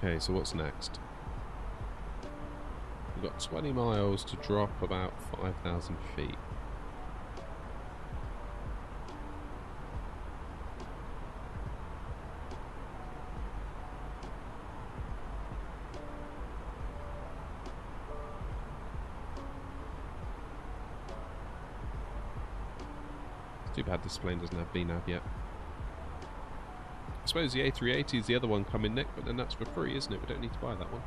Okay, so what's next? We've got 20 miles to drop about 5,000 feet. It's too bad this plane doesn't have VNAV yet. I suppose the A380 is the other one coming, Nick, but then that's for free, isn't it? We don't need to buy that one.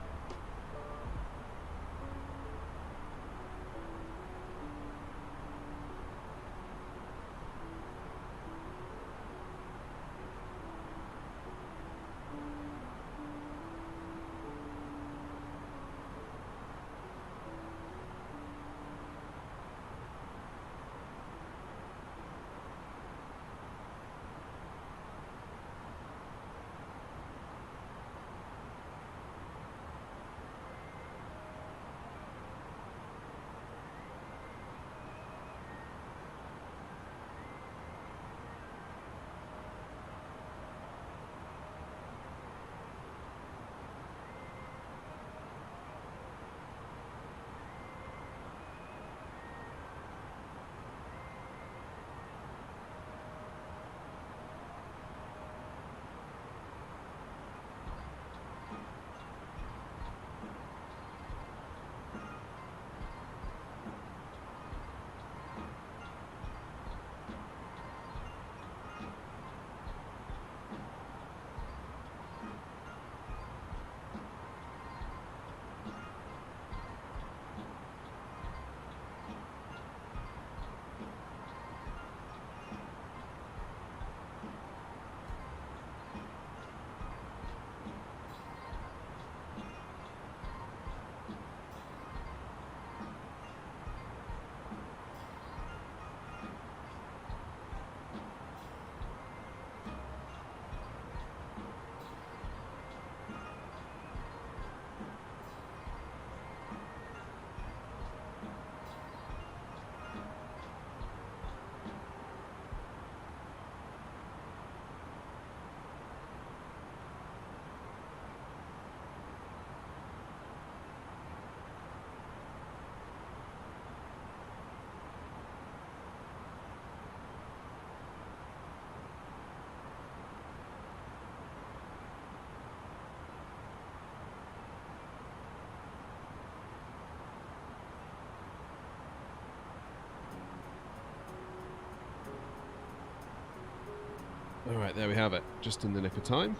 Alright, there we have it. Just in the nick of time.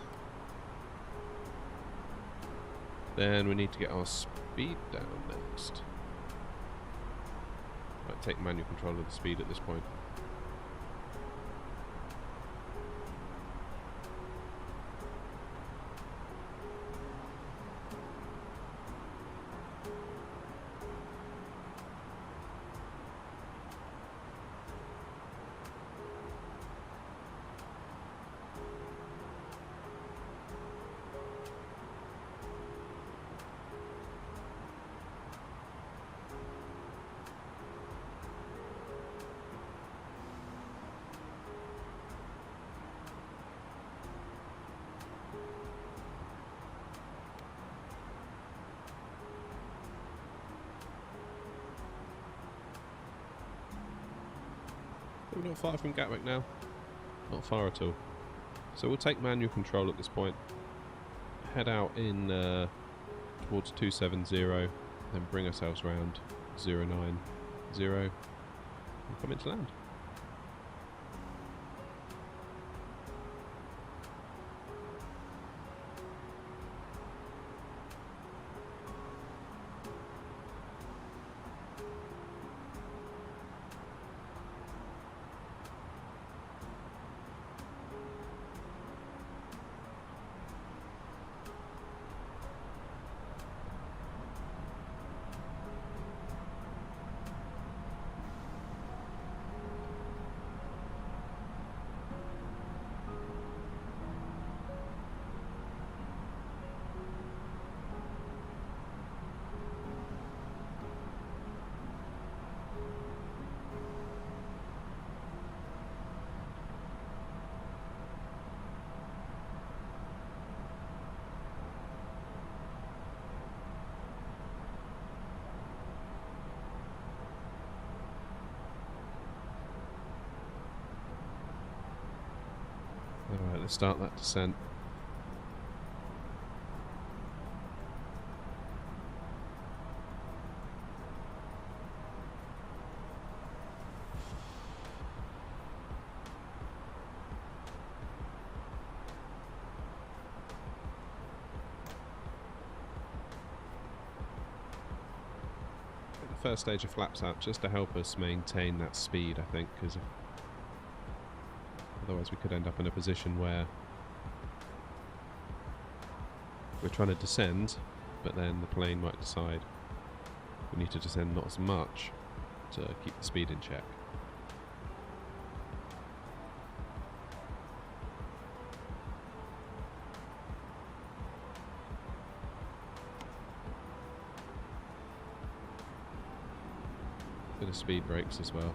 Then we need to get our speed down next. Might take manual control of the speed at this point. We're not far from Gatwick now. Not far at all. So we'll take manual control at this point. Head out in towards 270, then bring ourselves round 090 and come into land. Alright, let's start that descent. Get the first stage of flaps out just to help us maintain that speed, I think, because otherwise we could end up in a position where we're trying to descend, but then the plane might decide we need to descend not as much to keep the speed in check. Bit of speed brakes as well.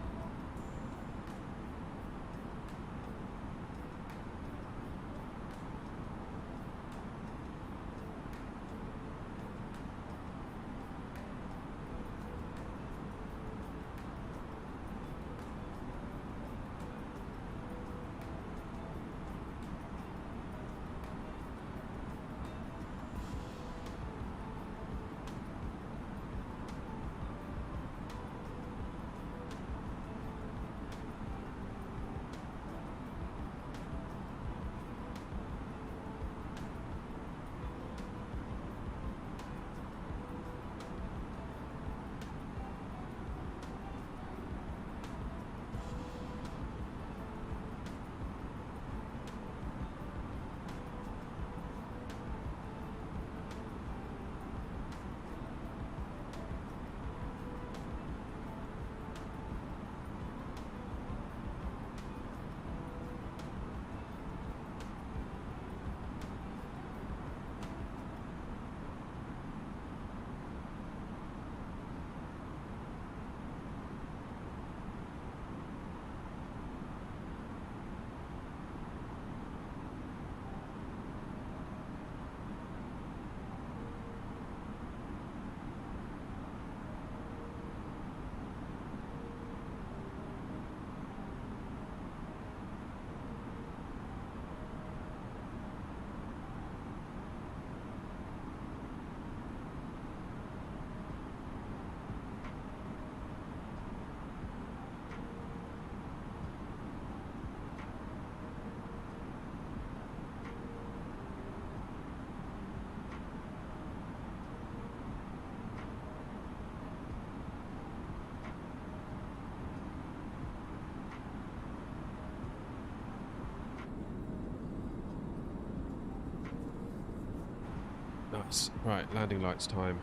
Nice. Right, landing lights time.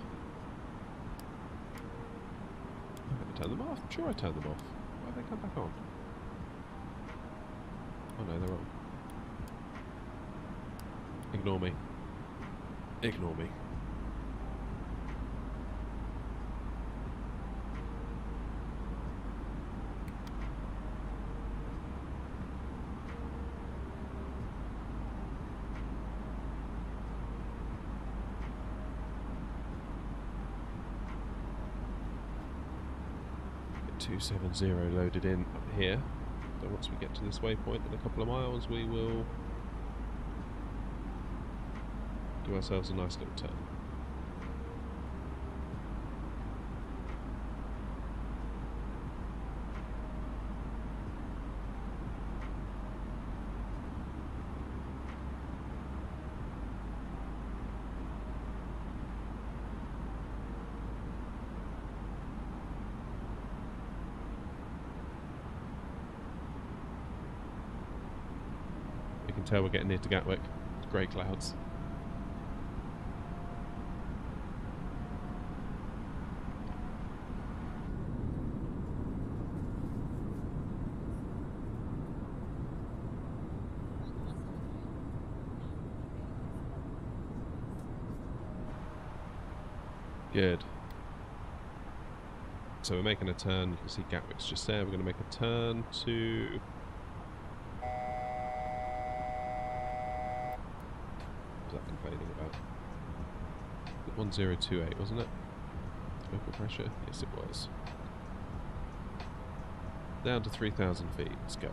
I haven't turned them off. I'm sure I turned them off. Why have they come back on? Oh no, they're on. Ignore me. Ignore me. Get 270 loaded in up here. So once we get to this waypoint in a couple of miles, we will do ourselves a nice little turn. You can tell we're getting near to Gatwick. Grey clouds. Good. So we're making a turn. You can see Gatwick's just there. We're going to make a turn to... What's that been fading about? 1028, wasn't it? Local pressure? Yes, it was. Down to 3,000 feet. Let's go.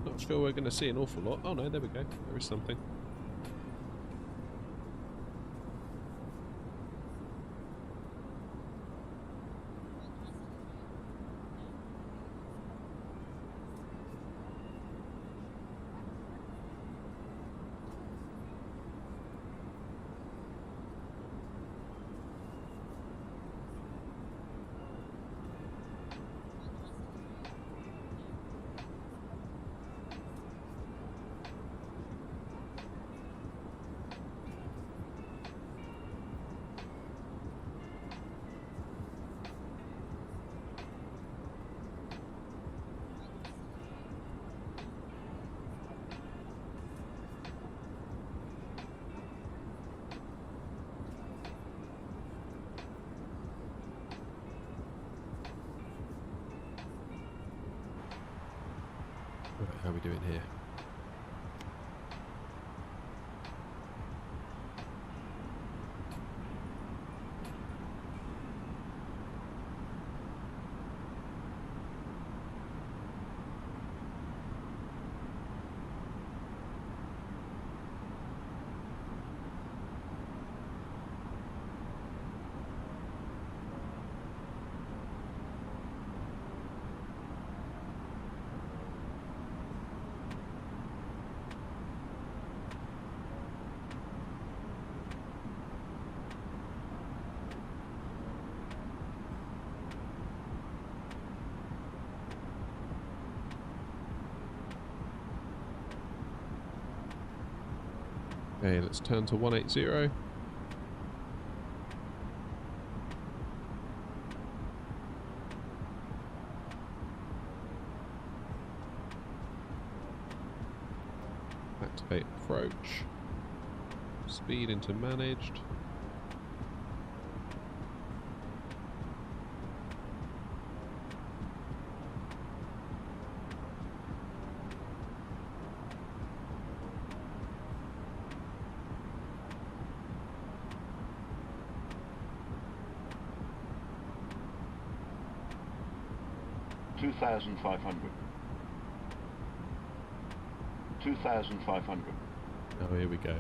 Not sure we're going to see an awful lot. Oh no, there we go. There is something. Right, how are we doing here? Okay, let's turn to 180. Activate approach. Speed into managed. $2,500. $2,500. Oh, here we go.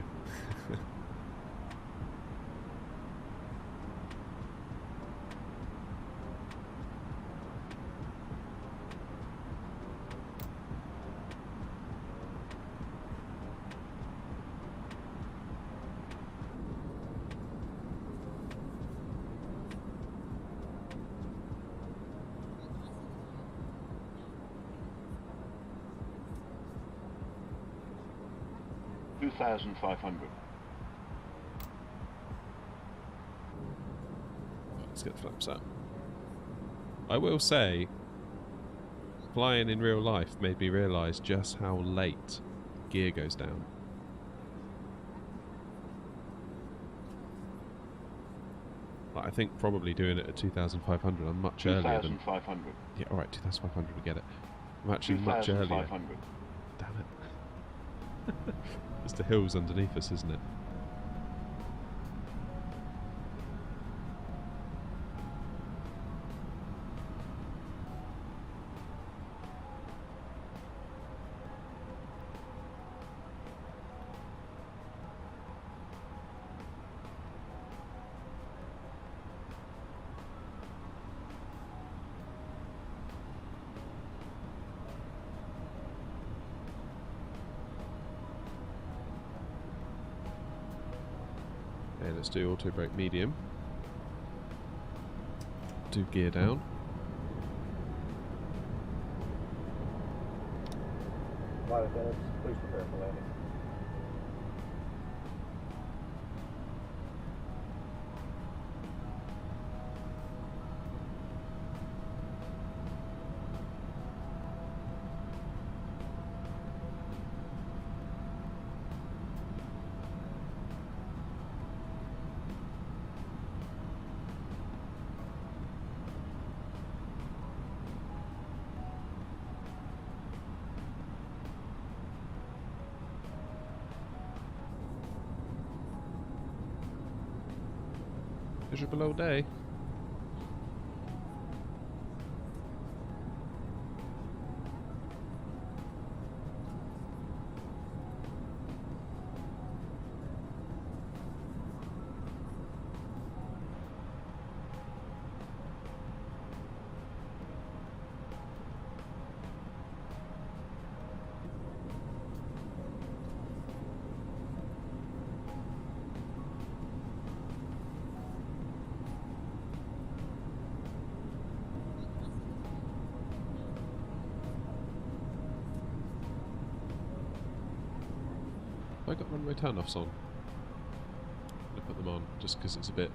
$2,500. Let's get the flaps up. I will say, flying in real life made me realise just how late gear goes down. Like, I think probably doing it at 2,500, I'm much earlier than... 2,500. Yeah, alright, 2,500, we get it. I'm actually much earlier. 2,500. Damn it. It's the hills underneath us, isn't it? Okay, let's do auto brake medium. Do gear down. Flight attendants, please prepare for landing. Miserable all day. Have I got runway turn-offs on? I'm going to put them on just because it's a bit...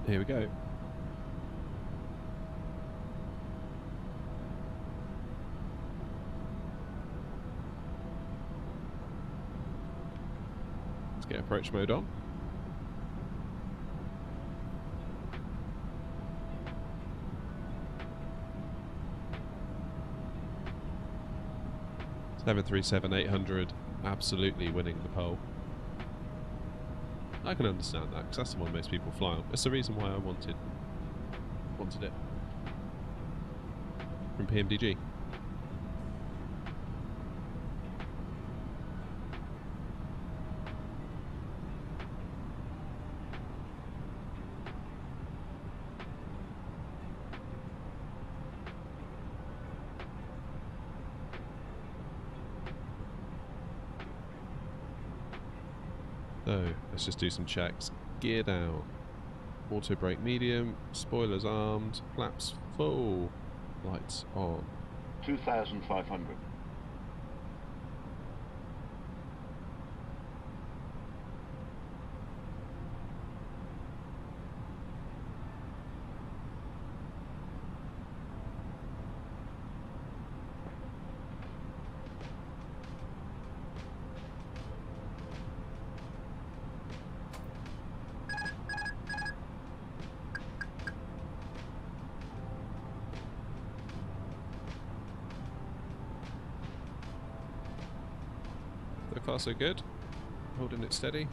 Here we go. Let's get approach mode on. Seven three seven 800, absolutely winning the pole. I can understand that because that's the one most people fly on. It's the reason why I wanted it from PMDG. So, let's just do some checks. Gear down. Auto brake medium. Spoilers armed. Flaps full. Lights on. 2,500. far so good. Holding it steady.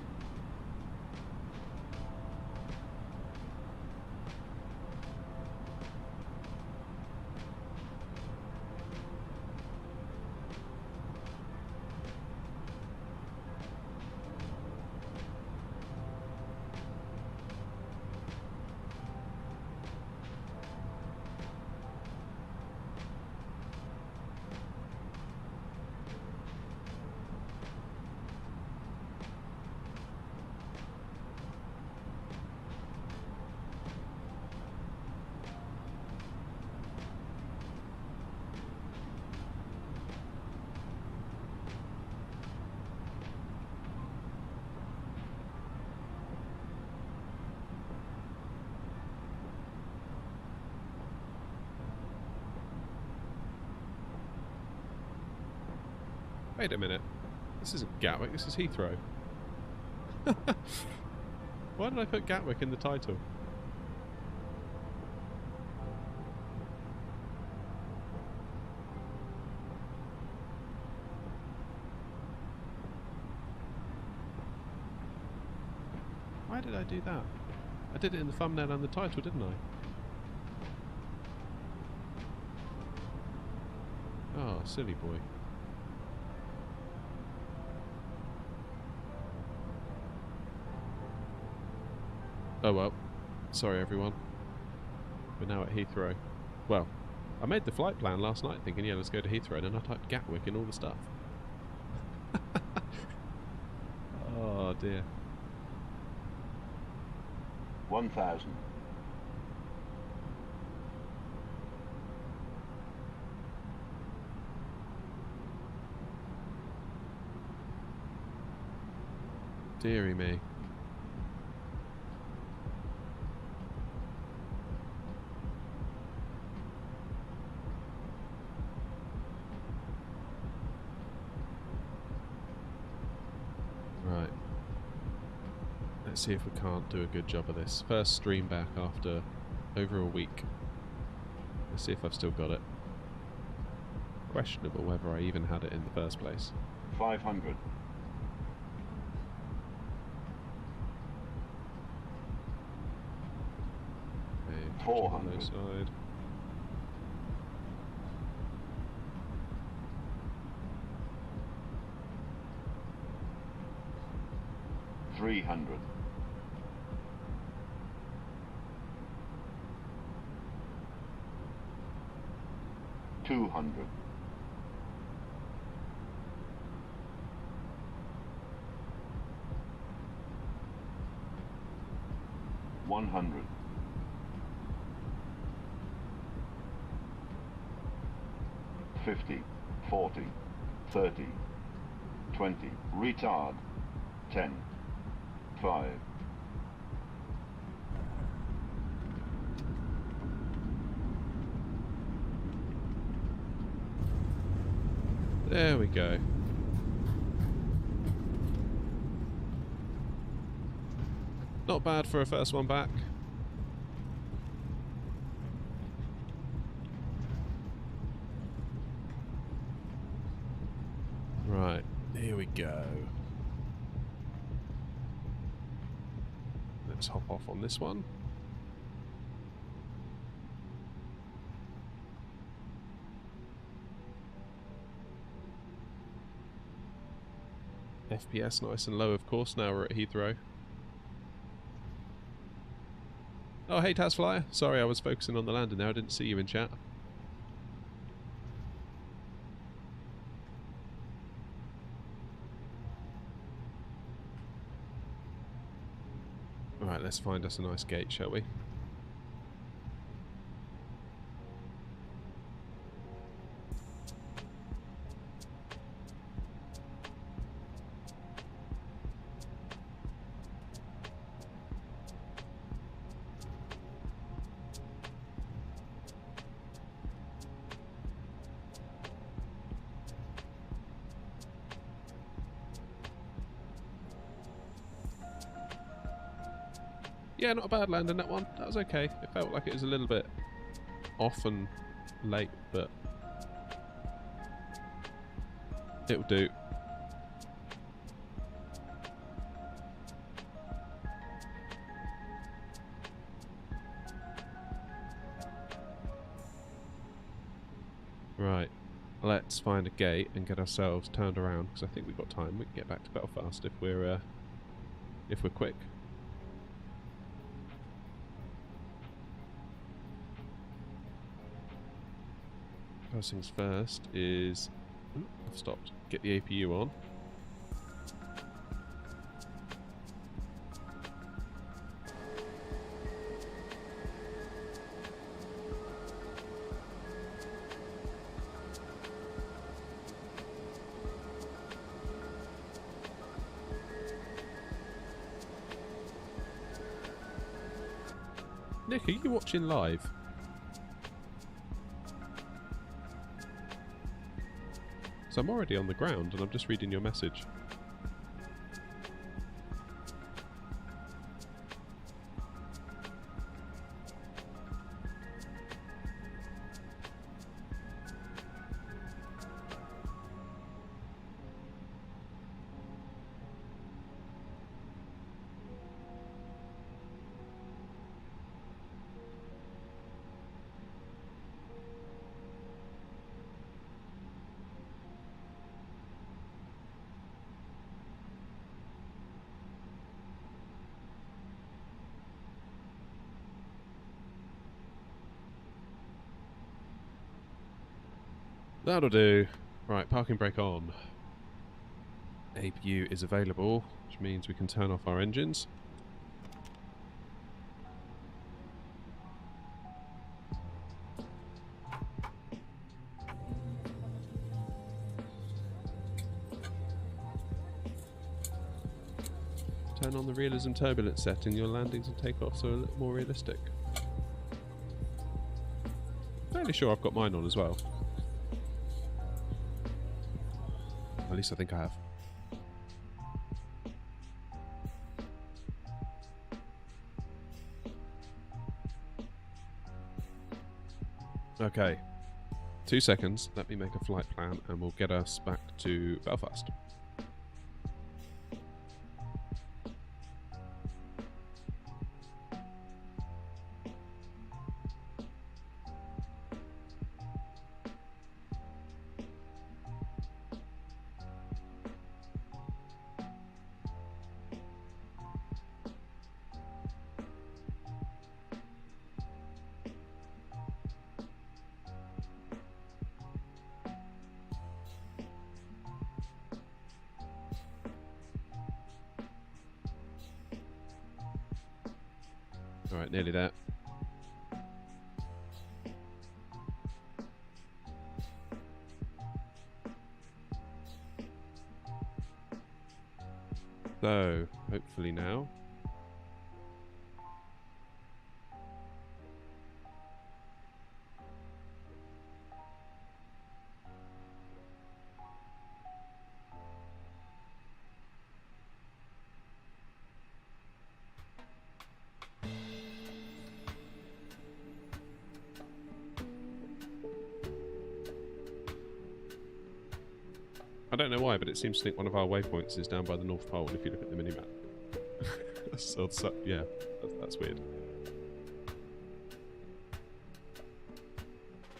Wait a minute. This isn't Gatwick, this is Heathrow. Why did I put Gatwick in the title? Why did I do that? I did it in the thumbnail and the title, didn't I? Oh, silly boy. Oh well, sorry everyone. We're now at Heathrow. Well, I made the flight plan last night thinking, yeah, let's go to Heathrow, and then I typed Gatwick and all the stuff. Oh dear. 1,000. Deary me. Right. Let's see if we can't do a good job of this. First stream back after over a week. Let's see if I've still got it. Questionable whether I even had it in the first place. 500. Okay, 400. low side. $300. 200. 100. 50, 40, 30, 20, retard, 10, 5. There we go. Not bad for a first one back. Right, here we go. Let's hop off on this one. FPS nice and low, of course, now we're at Heathrow. Oh, hey, TazFlyer. Sorry, I was focusing on the landing now. I didn't see you in chat. Alright, let's find us a nice gate, shall we? Yeah, not a bad landing, that one. That was okay. It felt like it was a little bit off and late, but it'll do. Right, let's find a gate and get ourselves turned around, because I think we've got time. We can get back to Belfast if we're quick. First things first is... Ooh, I've stopped. Get the APU on. Nick, are you watching live? So I'm already on the ground and I'm just reading your message. That'll do. Right, parking brake on. APU is available, which means we can turn off our engines. Turn on the realism turbulence setting. Your landings and takeoffs are a little more realistic. Fairly sure I've got mine on as well. At least I think I have. Okay. 2 seconds. Let me make a flight plan and we'll get us back to Belfast. Alright, nearly there. So, hopefully now. I don't know why, but it seems to think one of our waypoints is down by the North Pole if you look at the minimap. so, yeah, that's weird.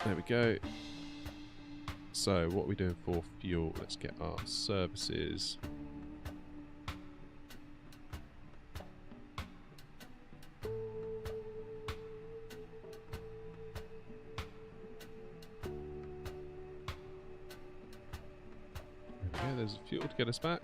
There we go. So, what are we doing for fuel? Let's get our services. There's fuel to get us back.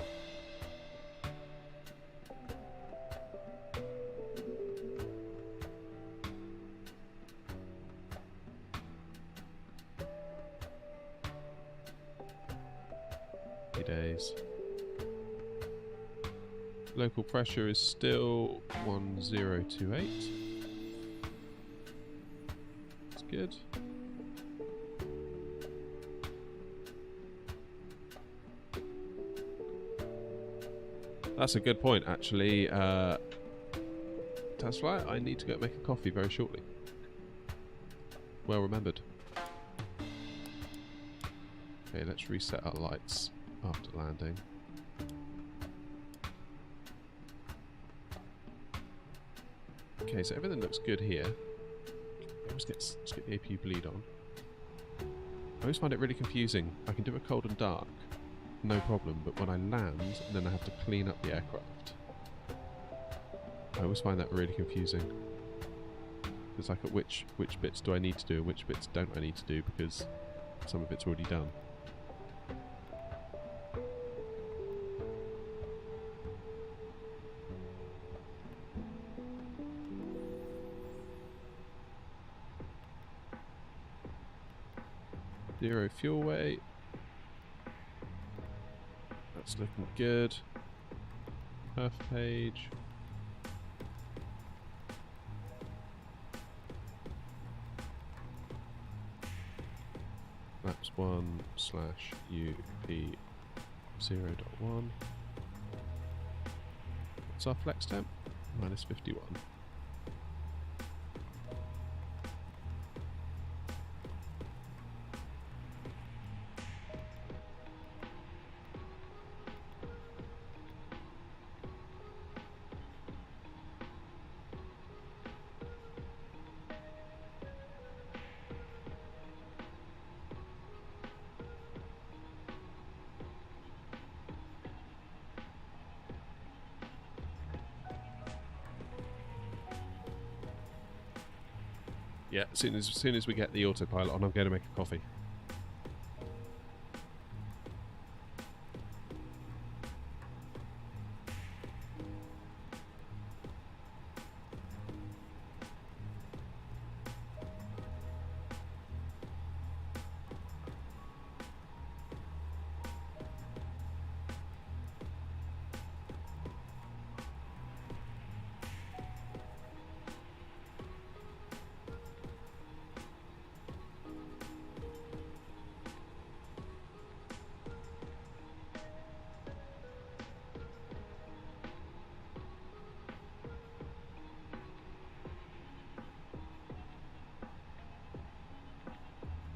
Days. Local pressure is still 1028. That's good. That's a good point, actually. Tesla, I need to go make a coffee very shortly. Well remembered. Okay, let's reset our lights after landing. Okay, so everything looks good here. Let's get the APU bleed on. I always find it really confusing. I can do a cold and dark, no problem, but when I land, then I have to clean up the aircraft. I always find that really confusing. It's like, at which bits do I need to do and which bits don't I need to do, because some of it's already done. Zero fuel weight. That's looking good. Perf page. Maps 1/UP0.1. What's our flex temp? -51. Yeah, as soon as we get the autopilot on, I'm going to make a coffee.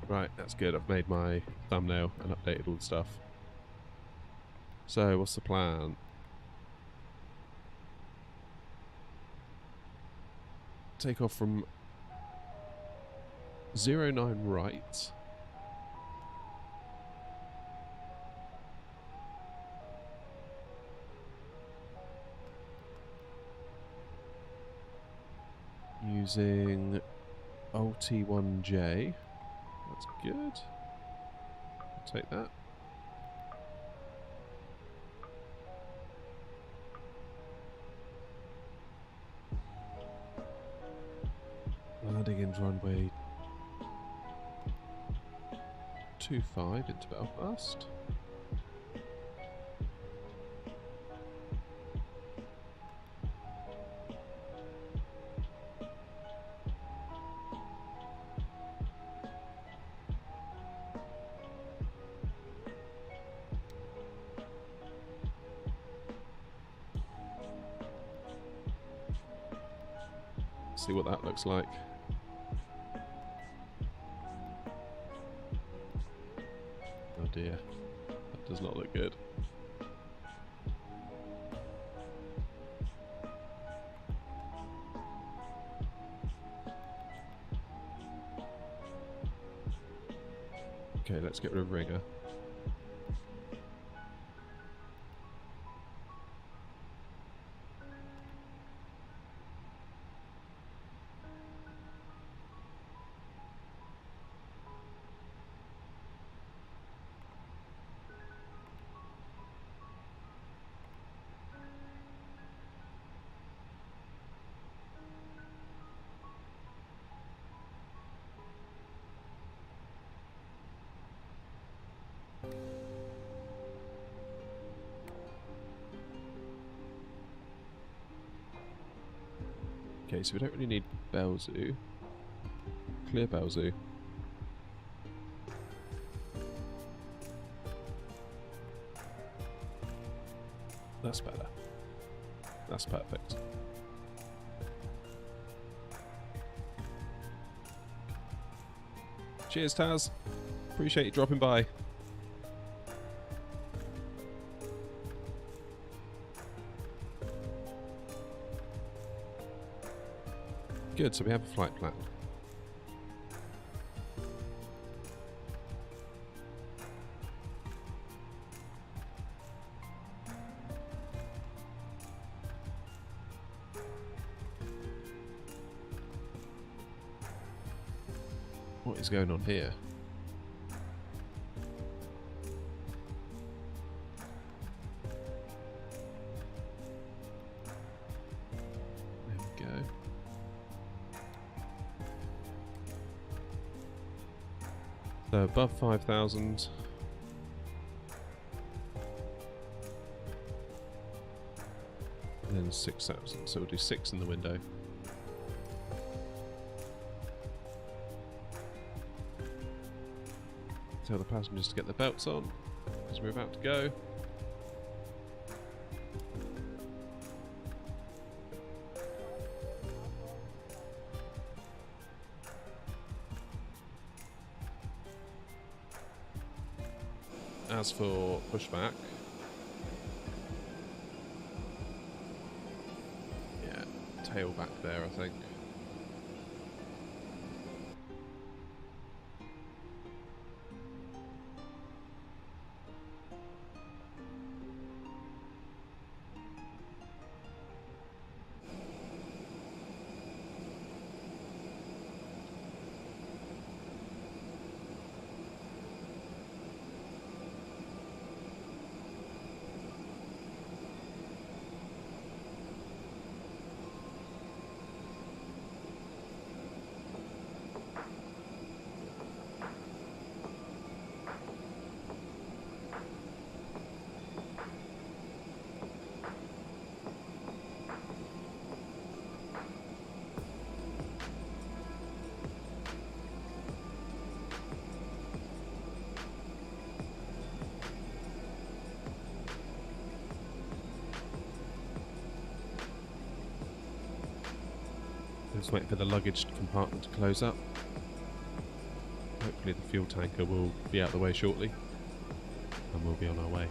Right, that's good. I've made my thumbnail and updated all the stuff. So, what's the plan? Take off from 09 right. Using OT1J. That's good. I'll take that. Landing in runway 25 into Belfast. See what that looks like. Oh dear, that does not look good. Okay, let's get rid of ringer. Okay, so we don't really need Belzu. Clear Belzu. That's better. That's perfect. Cheers, Taz. Appreciate you dropping by. Good, so we have a flight plan. is going on here? There we go. So above 5,000. And then 6,000. So we'll do 6 in the window. Tell the passengers to get their belts on, because we're about to go. As for pushback, yeah, tail back there, I think. Just waiting for the luggage compartment to close up. Hopefully the fuel tanker will be out the way shortly and we'll be on our way.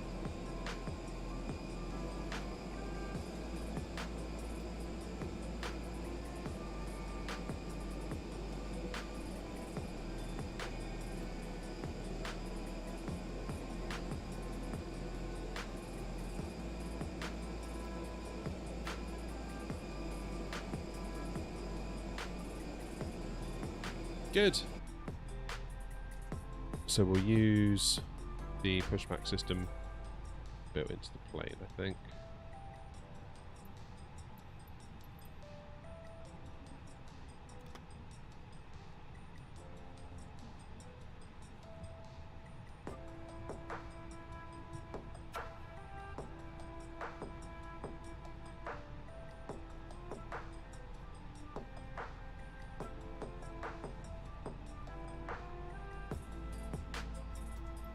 Good. So we'll use the pushback system built into the plane, I think.